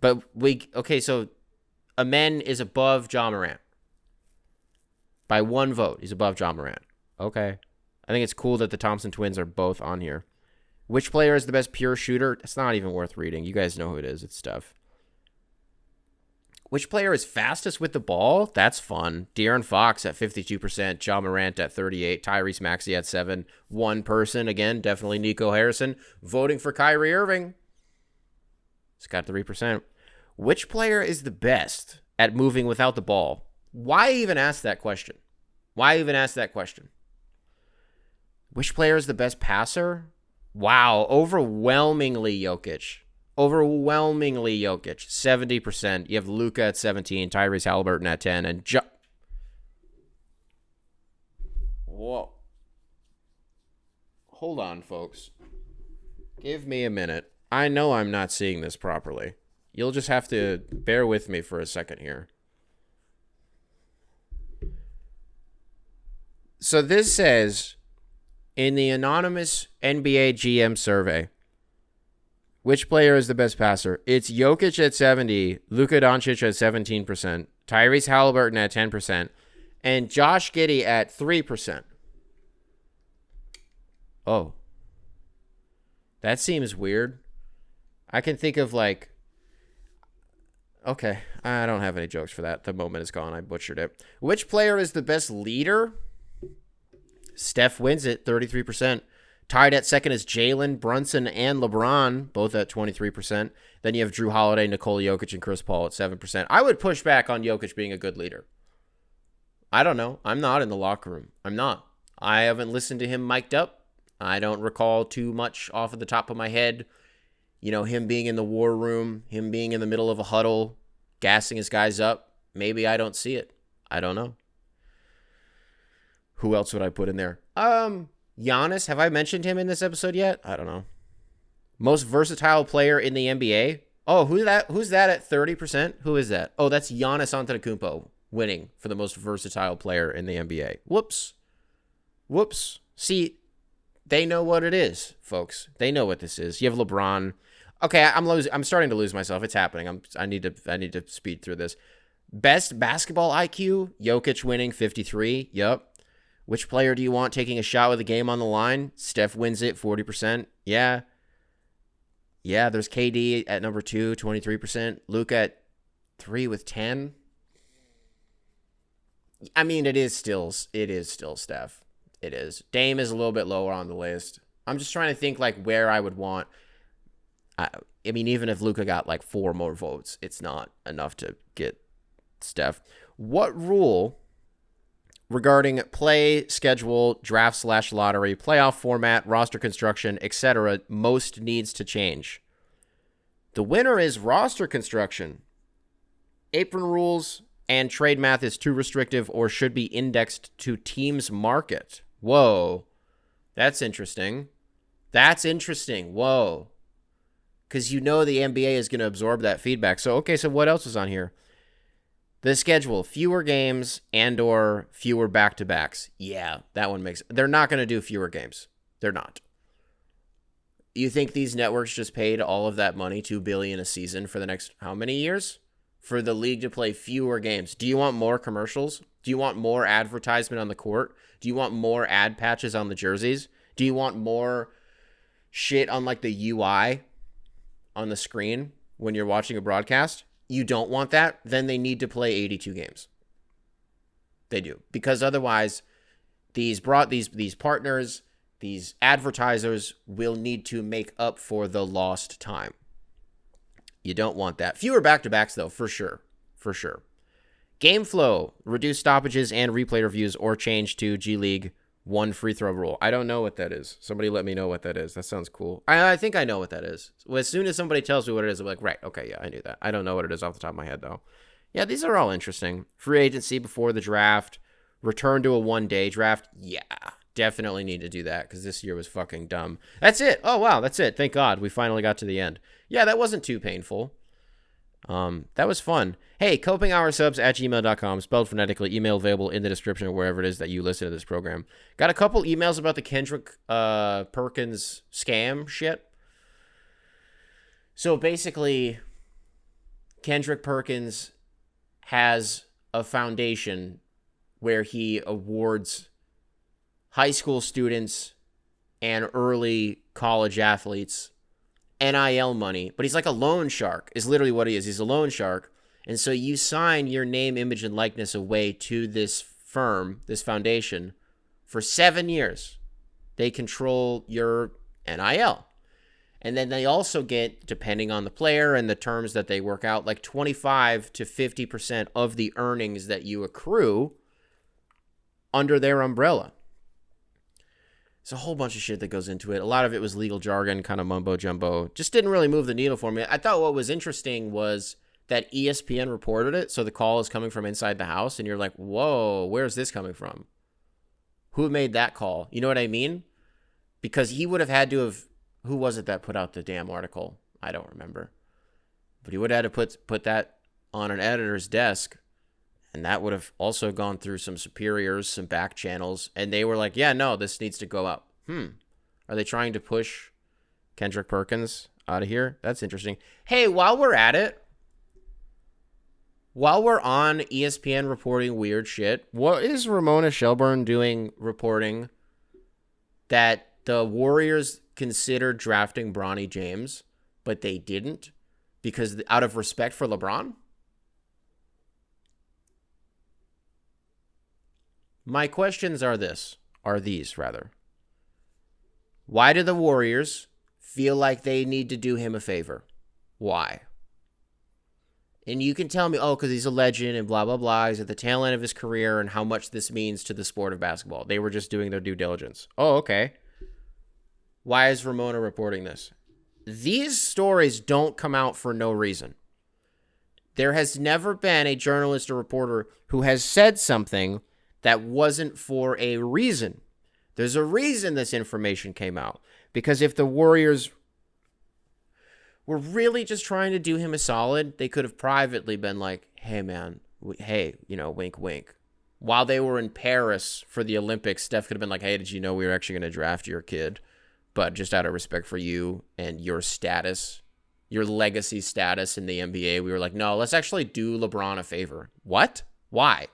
[SPEAKER 1] But so Amen is above Ja Morant. By one vote, he's above Ja Morant. Okay. I think it's cool that the Thompson twins are both on here. Which player is the best pure shooter? It's not even worth reading. You guys know who it is. It's Steph. Which player is fastest with the ball? That's fun. De'Aaron Fox at 52%. Ja Morant at 38%. Tyrese Maxey at 7%. One person, again, definitely Nico Harrison. Voting for Kyrie Irving. It's got 3%. Which player is the best at moving without the ball? Why even ask that question? Which player is the best passer? Wow, overwhelmingly Jokic. 70%. You have Luka at 17%, Tyrese Halliburton at 10%, and Whoa. Hold on, folks. Give me a minute. I know I'm not seeing this properly. You'll just have to bear with me for a second here. So this says, in the anonymous NBA GM survey, Which player is the best passer? It's Jokic at 70, Luka Doncic at 17%, Tyrese Halliburton at 10%, and Josh Giddey at 3%. Oh. That seems weird. I can think of like... Okay, I don't have any jokes for that. The moment is gone. I butchered it. Which player is the best leader? Steph wins it, 33%. Tied at second is Jalen, Brunson, and LeBron, both at 23%. Then you have Drew Holiday, Nikola Jokic, and Chris Paul at 7%. I would push back on Jokic being a good leader. I don't know. I'm not in the locker room. I'm not. I haven't listened to him mic'd up. I don't recall too much off of the top of my head. You know, him being in the war room, him being in the middle of a huddle, gassing his guys up. Maybe I don't see it. I don't know. Who else would I put in there? Giannis. Have I mentioned him in this episode yet? I don't know. Most versatile player in the NBA. Oh, who's that at 30%? Who is that? Oh, that's Giannis Antetokounmpo winning for the most versatile player in the NBA. Whoops. See, they know what it is, folks. They know what this is. You have LeBron. Okay, I'm starting to lose myself. It's happening. I need to speed through this. Best basketball IQ, Jokic winning 53. Yep. Which player do you want taking a shot with a game on the line? Steph wins it 40%. Yeah, there's KD at number 2, 23%. Luka at 3 with 10. I mean, it is still Steph. It is. Dame is a little bit lower on the list. I'm just trying to think like where I would want. I mean, even if Luka got like 4 more votes, it's not enough to get Steph. What rule regarding play, schedule, draft/lottery, playoff format, roster construction, etc. most needs to change? The winner is roster construction. Apron rules and trade math is too restrictive or should be indexed to team's market. Whoa. That's interesting. Whoa. Because you know the NBA is going to absorb that feedback. So what else is on here? The schedule, fewer games and or fewer back-to-backs. Yeah, that one makes... They're not going to do fewer games. They're not. You think these networks just paid all of that money, $2 billion a season for the next how many years? For the league to play fewer games. Do you want more commercials? Do you want more advertisement on the court? Do you want more ad patches on the jerseys? Do you want more shit on like the UI on the screen when you're watching a broadcast? You don't want that? Then they need to play 82 games. They do. Because otherwise, these partners, these advertisers will need to make up for the lost time. You don't want that. Fewer back-to-backs, though, for sure. For sure. Game flow. Reduce stoppages and replay reviews or change to G League 1 free throw rule. I don't know what that is. Somebody let me know what that is. That sounds cool. I think I know what that is. As soon as somebody tells me what it is, I'm like, right, okay, yeah, I knew that. I don't know what it is off the top of my head, though. Yeah, these are all interesting. Free agency before the draft. Return to a one-day draft. Yeah, definitely need to do that because this year was fucking dumb. That's it. Oh, wow, that's it. Thank God we finally got to the end. Yeah, that wasn't too painful. That was fun. Hey, copinghoursubs@gmail.com, spelled phonetically, email available in the description or wherever it is that you listen to this program. Got a couple emails about the Kendrick Perkins scam shit. So basically, Kendrick Perkins has a foundation where he awards high school students and early college athletes NIL money, but he's like a loan shark is literally what he is. He's a loan shark. And so you sign your name, image, and likeness away to this firm, this foundation, for 7 years. They control your NIL. And then they also get, depending on the player and the terms that they work out, like 25 to 50% of the earnings that you accrue under their umbrella. There's a whole bunch of shit that goes into it. A lot of it was legal jargon, kind of mumbo jumbo. Just didn't really move the needle for me. I thought what was interesting was that ESPN reported it, so the call is coming from inside the house, and you're like, whoa, where's this coming from? Who made that call? You know what I mean? Because he would have had to have... Who was it that put out the damn article? I don't remember. But he would have had to put that on an editor's desk, and that would have also gone through some superiors, some back channels, and they were like, yeah, no, this needs to go up. Are they trying to push Kendrick Perkins? out of here. That's interesting. Hey, while we're at it, while we're on ESPN reporting weird shit, what is Ramona Shelburne doing reporting that the Warriors considered drafting Bronny James, but they didn't because out of respect for LeBron? My questions are these. Why do the Warriors feel like they need to do him a favor? Why? And you can tell me, because he's a legend and blah, blah, blah. He's at the tail end of his career and how much this means to the sport of basketball. They were just doing their due diligence. Oh, okay. Why is Ramona reporting this? These stories don't come out for no reason. There has never been a journalist or reporter who has said something that wasn't for a reason. There's a reason this information came out. Because if the Warriors were really just trying to do him a solid, they could have privately been like, hey, man, wink, wink. While they were in Paris for the Olympics, Steph could have been like, hey, did you know we were actually going to draft your kid? But just out of respect for you and your status, your legacy status in the NBA, we were like, no, let's actually do LeBron a favor. What? Why?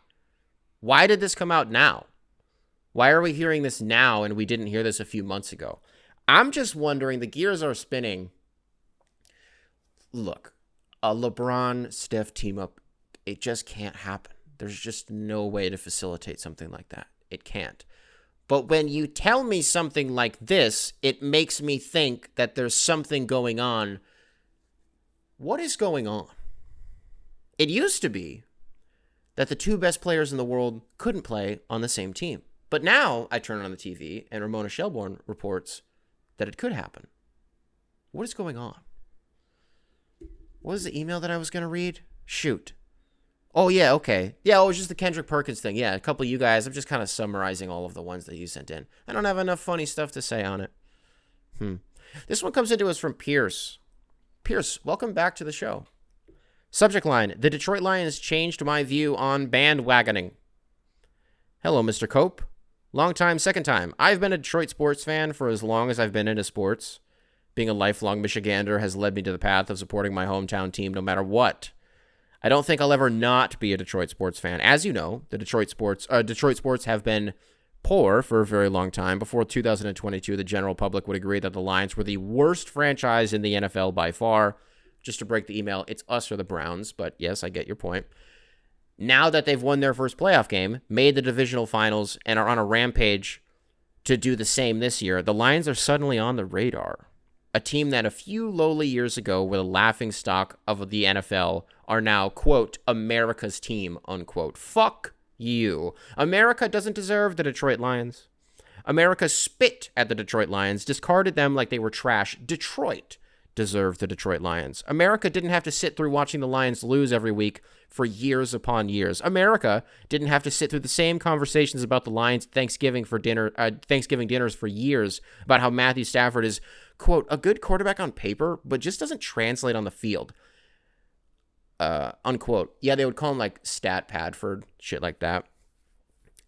[SPEAKER 1] Why did this come out now? Why are we hearing this now and we didn't hear this a few months ago? I'm just wondering, the gears are spinning. Look, a LeBron-Steph team-up, it just can't happen. There's just no way to facilitate something like that. It can't. But when you tell me something like this, it makes me think that there's something going on. What is going on? It used to be that the two best players in the world couldn't play on the same team. But now I turn on the TV and Ramona Shelburne reports that it could happen. What is going on? What was the email that I was going to read? Shoot. Oh, yeah, okay. Yeah, it was just the Kendrick Perkins thing. Yeah, a couple of you guys. I'm just kind of summarizing all of the ones that you sent in. I don't have enough funny stuff to say on it. This one comes into us from Pierce. Pierce, welcome back to the show. Subject line, the Detroit Lions changed my view on bandwagoning. Hello, Mr. Cope. Long time, second time. I've been a Detroit sports fan for as long as I've been into sports. Being a lifelong Michigander has led me to the path of supporting my hometown team no matter what. I don't think I'll ever not be a Detroit sports fan. As you know, the Detroit sports have been poor for a very long time. Before 2022, the general public would agree that the Lions were the worst franchise in the NFL by far. Just to break the email, it's us or the Browns, but yes, I get your point. Now that they've won their first playoff game, made the divisional finals, and are on a rampage to do the same this year, the Lions are suddenly on the radar. A team that a few lowly years ago were the laughingstock of the NFL are now, quote, America's team, unquote. Fuck you. America doesn't deserve the Detroit Lions. America spit at the Detroit Lions, discarded them like they were trash. Detroit deserved the Detroit Lions. America didn't have to sit through watching the Lions lose every week for years upon years. America didn't have to sit through the same conversations about the Lions Thanksgiving dinners for years about how Matthew Stafford is, quote, a good quarterback on paper, but just doesn't translate on the field. Unquote. Yeah, they would call him like Stat Padford, shit like that.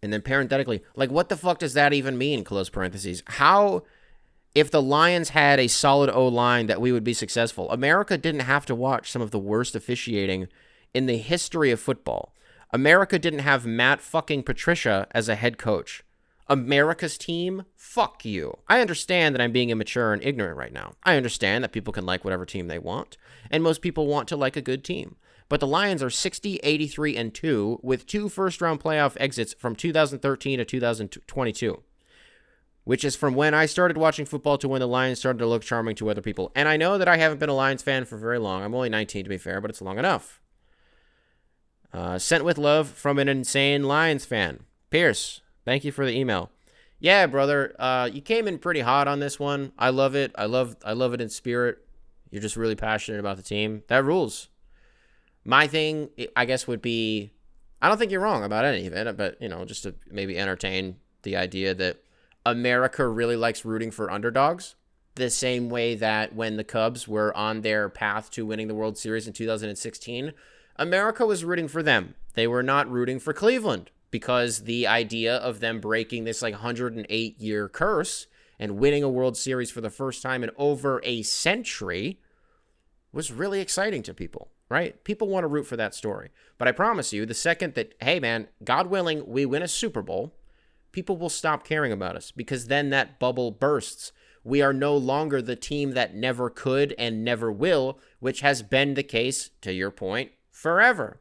[SPEAKER 1] And then parenthetically, like, what the fuck does that even mean, close parentheses? How, if the Lions had a solid O-line, that we would be successful? America didn't have to watch some of the worst officiating in the history of football. America didn't have Matt fucking Patricia as a head coach. America's team? Fuck you. I understand that I'm being immature and ignorant right now. I understand that people can like whatever team they want, and most people want to like a good team. But the Lions are 60, 83, and 2 with 2 first-round playoff exits from 2013 to 2022, which is from when I started watching football to when the Lions started to look charming to other people. And I know that I haven't been a Lions fan for very long. I'm only 19 to be fair, but it's long enough. Sent with love from an insane Lions fan. Pierce, thank you for the email. Yeah, brother, you came in pretty hot on this one. I love it. I love it in spirit. You're just really passionate about the team. That rules. My thing, I guess, would be, I don't think you're wrong about any of it, but, you know, just to maybe entertain the idea that America really likes rooting for underdogs, the same way that when the Cubs were on their path to winning the World Series in 2016, America was rooting for them. They were not rooting for Cleveland, because the idea of them breaking this like 108-year curse and winning a World Series for the first time in over a century was really exciting to people, right? People want to root for that story. But I promise you, the second that, hey man, God willing, we win a Super Bowl, people will stop caring about us, because then that bubble bursts. We are no longer the team that never could and never will, which has been the case, to your point, forever,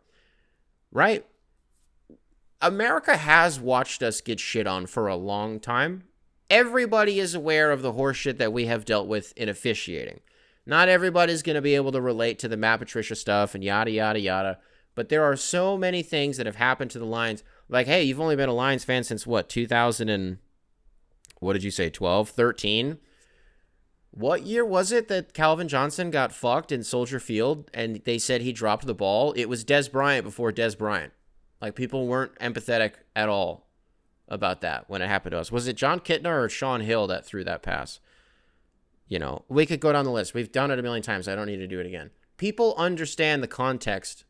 [SPEAKER 1] right? America has watched us get shit on for a long time. Everybody is aware of the horseshit that we have dealt with in officiating. Not everybody's going to be able to relate to the Matt Patricia stuff and yada, yada, yada. But there are so many things that have happened to the Lions. Like, hey, you've only been a Lions fan since what, 2000 and, what did you say, 12, 13? What year was it that Calvin Johnson got fucked in Soldier Field and they said he dropped the ball? It was Des Bryant before Des Bryant. Like, people weren't empathetic at all about that when it happened to us. Was it John Kitna or Sean Hill that threw that pass? You know, we could go down the list. We've done it a million times. I don't need to do it again. People understand the context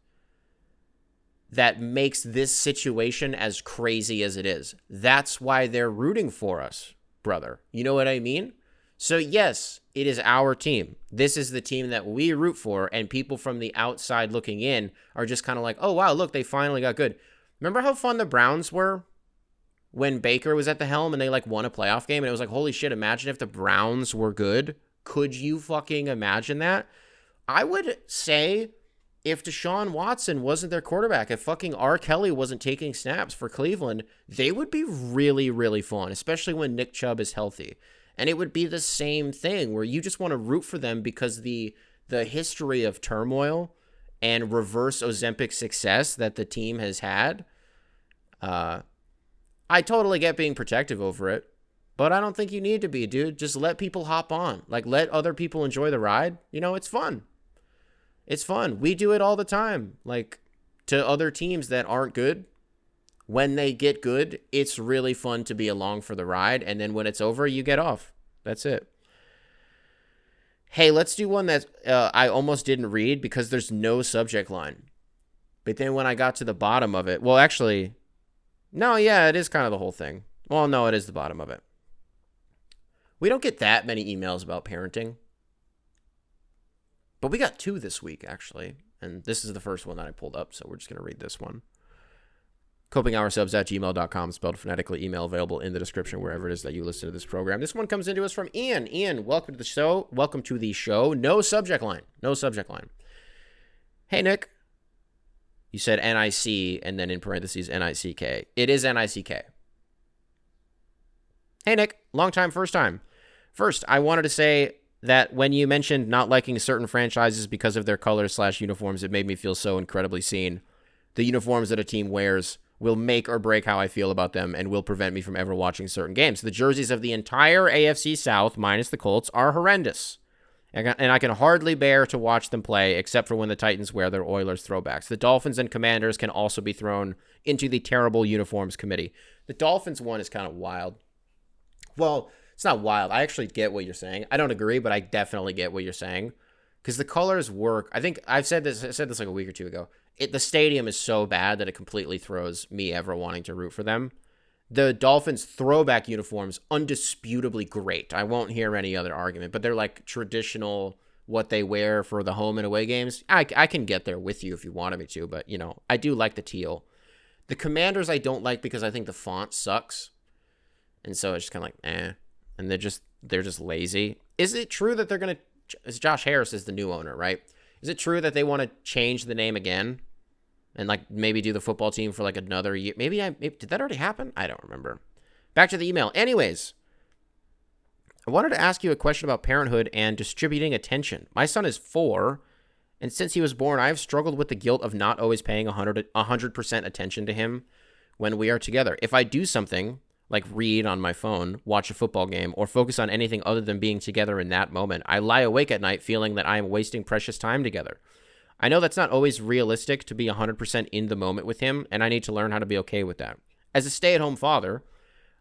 [SPEAKER 1] that makes this situation as crazy as it is. That's why they're rooting for us, brother. You know what I mean? So yes, it is our team. This is the team that we root for, and people from the outside looking in are just kind of like, oh, wow, look, they finally got good. Remember how fun the Browns were when Baker was at the helm and they like won a playoff game? And it was like, holy shit, imagine if the Browns were good. Could you fucking imagine that? I would say if Deshaun Watson wasn't their quarterback, if fucking R. Kelly wasn't taking snaps for Cleveland, they would be really, really fun, especially when Nick Chubb is healthy. And it would be the same thing where you just want to root for them because the history of turmoil and reverse Ozempic success that the team has had, I totally get being protective over it, but I don't think you need to be, dude. Just let people hop on. Like, let other people enjoy the ride. You know, it's fun. It's fun. We do it all the time. Like, to other teams that aren't good. When they get good, it's really fun to be along for the ride. And then when it's over, you get off. That's it. Hey, let's do one that I almost didn't read because there's no subject line. But then when I got to the bottom of it, well, actually, no, yeah, it is kind of the whole thing. Well, no, it is the bottom of it. We don't get that many emails about parenting. But we got 2 this week, actually. And this is the first one that I pulled up, so we're just going to read this one. copinghoursubs@gmail.com, spelled phonetically. Email available in the description wherever it is that you listen to this program. This one comes into us from Ian. Ian, welcome to the show. Welcome to the show. No subject line. No subject line. Hey, Nick. You said N-I-C and then in parentheses N-I-C-K. It is N-I-C-K. Hey, Nick. Long time, first time. First, I wanted to say that when you mentioned not liking certain franchises because of their colors/uniforms, it made me feel so incredibly seen. The uniforms that a team wears will make or break how I feel about them and will prevent me from ever watching certain games. The jerseys of the entire AFC South, minus the Colts, are horrendous. And I can hardly bear to watch them play, except for when the Titans wear their Oilers throwbacks. The Dolphins and Commanders can also be thrown into the terrible uniforms committee. The Dolphins one is kind of wild. Well, it's not wild. I actually get what you're saying. I don't agree, but I definitely get what you're saying. Because the colors work. I think I said this like a week or two ago. The stadium is so bad that it completely throws me ever wanting to root for them. The Dolphins throwback uniforms, undisputably great. I won't hear any other argument, but they're like traditional, what they wear for the home and away games. I can get there with you if you wanted me to, but, you know, I do like the teal. The Commanders I don't like because I think the font sucks. And so it's just kind of like, eh. And they're just lazy. Is it true that they're going to, Josh Harris is the new owner, right? Is it true that they want to change the name again? And like maybe do the football team for like another year? Maybe did that already happen? I don't remember. Back to the email. Anyways, I wanted to ask you a question about parenthood and distributing attention. My son is 4, and since he was born, I've struggled with the guilt of not always paying 100% attention to him when we are together. If I do something like read on my phone, watch a football game, or focus on anything other than being together in that moment, I lie awake at night feeling that I am wasting precious time together. I know that's not always realistic to be 100% in the moment with him, and I need to learn how to be okay with that. As a stay-at-home father,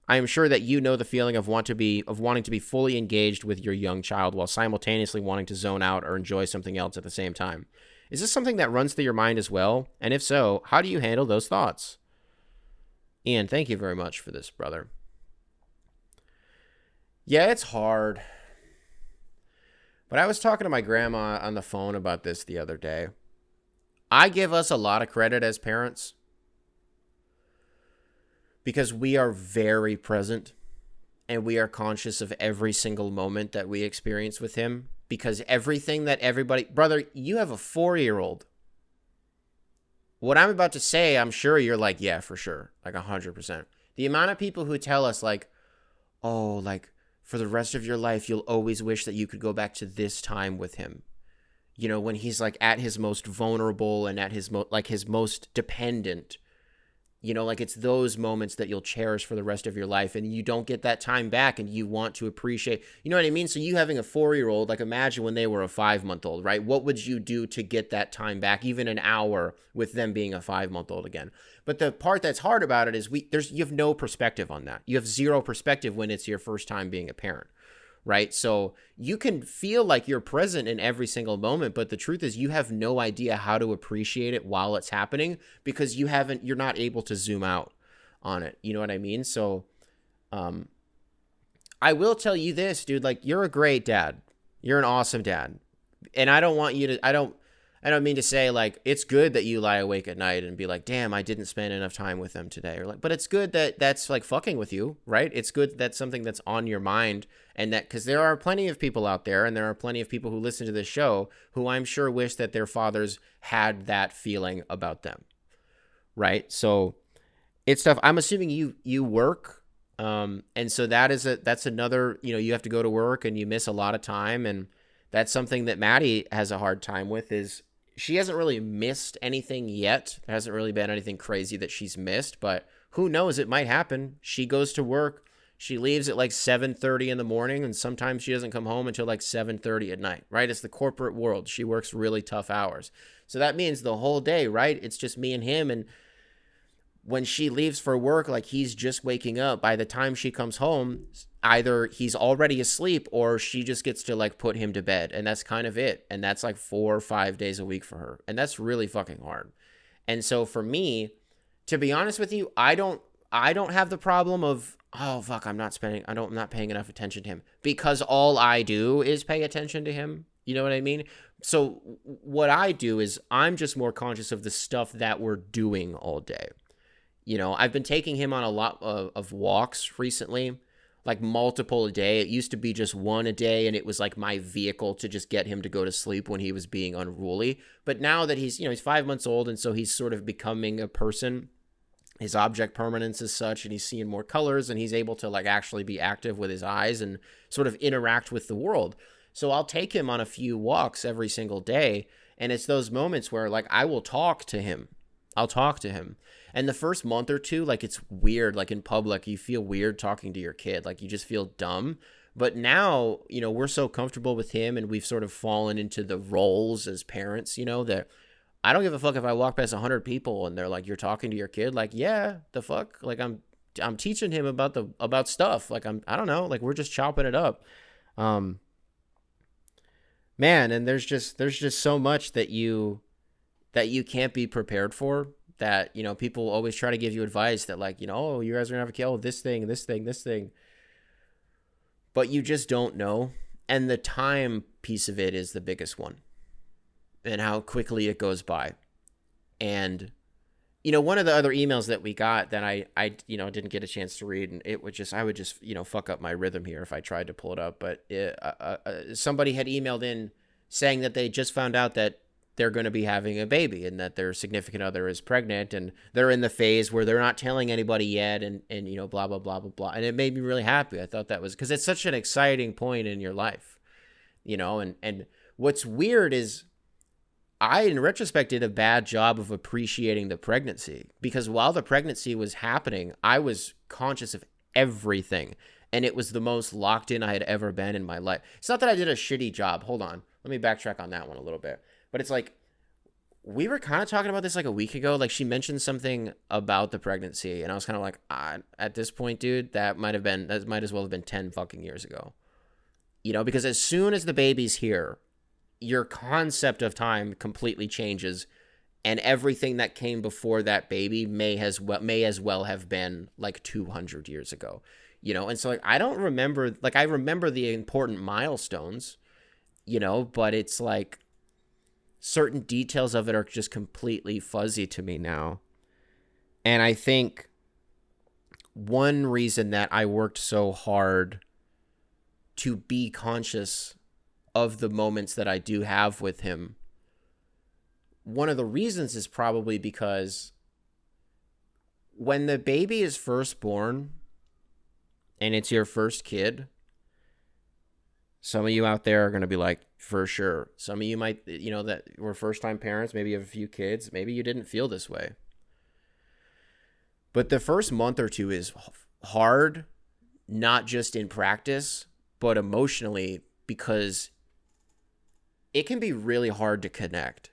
[SPEAKER 1] I am sure that you know the feeling of wanting to be fully engaged with your young child while simultaneously wanting to zone out or enjoy something else at the same time. Is this something that runs through your mind as well? And if so, how do you handle those thoughts? Ian, thank you very much for this, brother. Yeah, it's hard. But I was talking to my grandma on the phone about this the other day. I give us a lot of credit as parents because we are very present and we are conscious of every single moment that we experience with him, because everything that everybody, brother, you have a 4-year-old. What I'm about to say, I'm sure you're like, yeah, for sure. Like 100%. The amount of people who tell us like, oh, like for the rest of your life, you'll always wish that you could go back to this time with him. You know, when he's like at his most vulnerable and at his his most dependent. You know, like it's those moments that you'll cherish for the rest of your life, and you don't get that time back, and you want to appreciate, you know what I mean? So you having a 4-year-old, like imagine when they were a 5-month-old, right? What would you do to get that time back, even an hour with them being a 5-month-old again? But the part that's hard about it is you have no perspective on that. You have zero perspective when it's your first time being a parent. Right? So you can feel like you're present in every single moment, but the truth is you have no idea how to appreciate it while it's happening because you're not able to zoom out on it. You know what I mean? So, I will tell you this, dude, like you're a great dad. You're an awesome dad. And I don't want you to, I don't mean to say like it's good that you lie awake at night and be like, damn, I didn't spend enough time with them today, or like, but it's good that that's like fucking with you, right? It's good that's something that's on your mind, and that because there are plenty of people out there, and there are plenty of people who listen to this show who I'm sure wish that their fathers had that feeling about them, right? So it's tough. I'm assuming you work, and so that's another, you know, you have to go to work and you miss a lot of time, and that's something that Maddie has a hard time with is she hasn't really missed anything yet. There hasn't really been anything crazy that she's missed, but who knows? It might happen. She goes to work. She leaves at like 7:30 in the morning, and sometimes she doesn't come home until like 7:30 at night, right? It's the corporate world. She works really tough hours. So that means the whole day, right? It's just me and him. And when she leaves for work, like he's just waking up. By the time she comes home, either he's already asleep or she just gets to like put him to bed. And that's kind of it. And that's like 4 or 5 days a week for her. And that's really fucking hard. And so for me, to be honest with you, I don't have the problem of, oh fuck, I'm not paying enough attention to him, because all I do is pay attention to him. You know what I mean? So what I do is I'm just more conscious of the stuff that we're doing all day. You know, I've been taking him on a lot of walks recently, like multiple a day. It used to be just one a day, and it was like my vehicle to just get him to go to sleep when he was being unruly. But now that he's 5 months old, and so he's sort of becoming a person, his object permanence is such, and he's seeing more colors, and he's able to like actually be active with his eyes and sort of interact with the world. So I'll take him on a few walks every single day, and it's those moments where like I will talk to him. I'll talk to him. And the first month or two, like it's weird, like in public, you feel weird talking to your kid. Like you just feel dumb. But now, you know, we're so comfortable with him, and we've sort of fallen into the roles as parents, you know, that I don't give a fuck if I walk past 100 people and they're like, you're talking to your kid. Like, yeah, the fuck? Like I'm teaching him about stuff. Like I don't know, like we're just chopping it up. Man, and there's just so much that you can't be prepared for, that, you know, people always try to give you advice that like, you know, oh, you guys are gonna have a kid, oh, this thing. But you just don't know. And the time piece of it is the biggest one, and how quickly it goes by. And, you know, one of the other emails that we got that I didn't get a chance to read, and I would just, you know, fuck up my rhythm here if I tried to pull it up. But somebody had emailed in saying that they just found out that they're going to be having a baby, and that their significant other is pregnant, and they're in the phase where they're not telling anybody yet, and you know, blah, blah, blah, blah, blah. And it made me really happy. I thought that was, because it's such an exciting point in your life, you know, and what's weird is I, in retrospect, did a bad job of appreciating the pregnancy, because while the pregnancy was happening, I was conscious of everything, and it was the most locked in I had ever been in my life. It's not that I did a shitty job. Hold on. Let me backtrack on that one a little bit. But it's like, we were kind of talking about this like a week ago. Like she mentioned something about the pregnancy, and I was kind of like, at this point, dude, that might as well have been 10 fucking years ago. You know, because as soon as the baby's here, your concept of time completely changes, and everything that came before that baby may as well have been like 200 years ago. And so like I don't remember, like I remember the important milestones, but it's like certain details of it are just completely fuzzy to me now. And I think one reason that I worked so hard to be conscious of the moments that I do have with him, one of the reasons is probably because when the baby is first born and it's your first kid, some of you out there are going to be like, for sure. Some of you might, that were first-time parents, maybe you have a few kids, maybe you didn't feel this way. But the first month or two is hard, not just in practice, but emotionally, because it can be really hard to connect.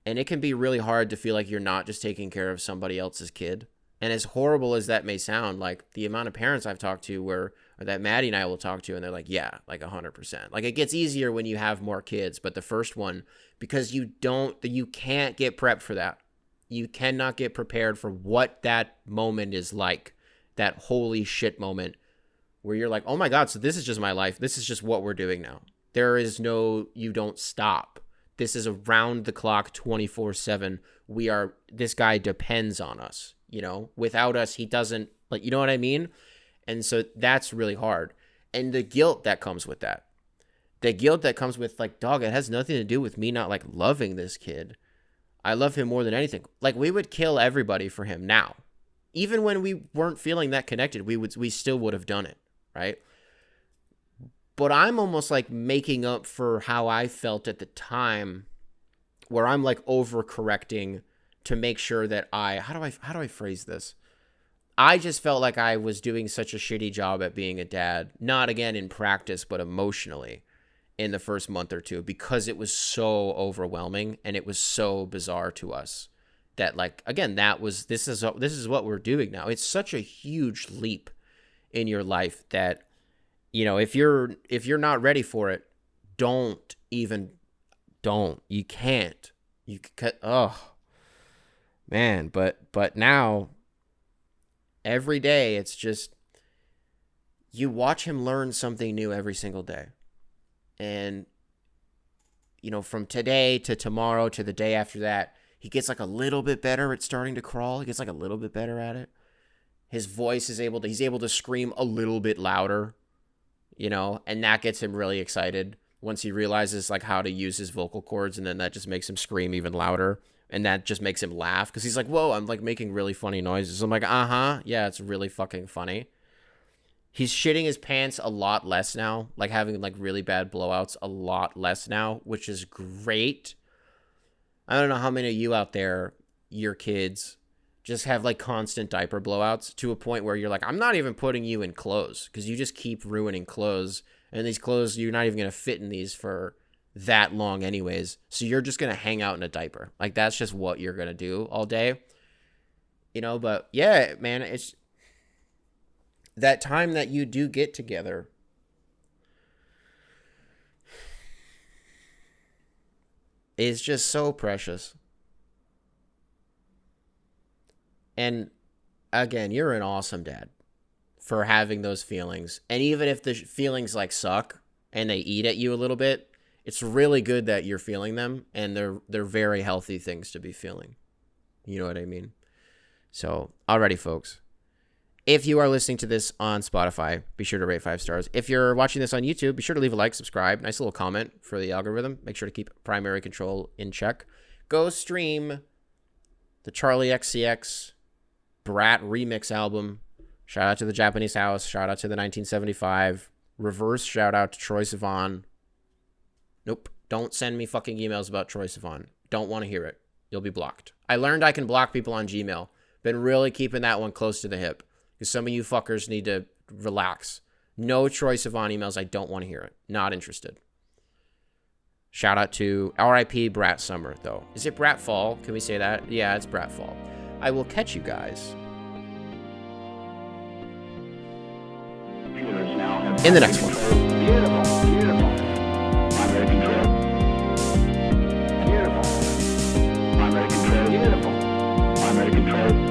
[SPEAKER 1] And it can be really hard to feel like you're not just taking care of somebody else's kid. And as horrible as that may sound, like the amount of parents I've talked to or that Maddie and I will talk to, and they're like, yeah, like 100%. Like it gets easier when you have more kids, but the first one, because you can't get prepped for that. You cannot get prepared for what that moment is like, that holy shit moment where you're like, oh my God, so this is just my life. This is just what we're doing now. There is no, you don't stop. This is around the clock 24/7. This guy depends on us, without us, he doesn't, like, you know what I mean? And so that's really hard. And the guilt that comes with that, like, dog, it has nothing to do with me not like loving this kid. I love him more than anything. Like we would kill everybody for him now. Even when we weren't feeling that connected, we still would have done it. Right. But I'm almost like making up for how I felt at the time, where I'm like overcorrecting to make sure that how do I phrase this? I just felt like I was doing such a shitty job at being a dad, not again in practice, but emotionally in the first month or two, because it was so overwhelming and it was so bizarre to us that, like, again, this is what we're doing now. It's such a huge leap in your life that, if you're not ready for it, you can't. You cut. Oh man, but now every day it's just, you watch him learn something new every single day. And from today to tomorrow to the day after that, he gets like a little bit better at starting to crawl. He gets like a little bit better at it. His voice he's able to scream a little bit louder, and that gets him really excited once he realizes like how to use his vocal cords, and then that just makes him scream even louder, and that just makes him laugh because he's like, whoa, I'm like making really funny noises. I'm like, yeah, it's really fucking funny. He's shitting his pants a lot less now, like having like really bad blowouts a lot less now, which is great. I don't know how many of you out there, your kids just have like constant diaper blowouts to a point where you're like, I'm not even putting you in clothes because you just keep ruining clothes. And these clothes, you're not even going to fit in these for that long anyways. So you're just going to hang out in a diaper. Like that's just what you're going to do all day. But yeah, man, it's that time that you do get together. Is just so precious. And again, you're an awesome dad for having those feelings. And even if the feelings like suck and they eat at you a little bit, it's really good that you're feeling them, and they're very healthy things to be feeling. You know what I mean? So, alrighty, folks. If you are listening to this on Spotify, be sure to rate 5 stars. If you're watching this on YouTube, be sure to leave a like, subscribe, nice little comment for the algorithm. Make sure to keep primary control in check. Go stream the Charlie XCX Brat remix album. Shout out to the Japanese House. Shout out to the 1975. Reverse shout out to Troye Sivan. Nope. Don't send me fucking emails about Troye Sivan. Don't want to hear it. You'll be blocked. I learned I can block people on Gmail. Been really keeping that one close to the hip, because some of you fuckers need to relax. No Troye Sivan emails. I don't want to hear it. Not interested. Shout out to RIP Brat Summer, though. Is it Brat Fall? Can we say that? Yeah, it's Brat Fall. I will catch you guys in the next one.
[SPEAKER 2] Beautiful, beautiful. Primary control. Beautiful. Primary control. Beautiful. Primary control.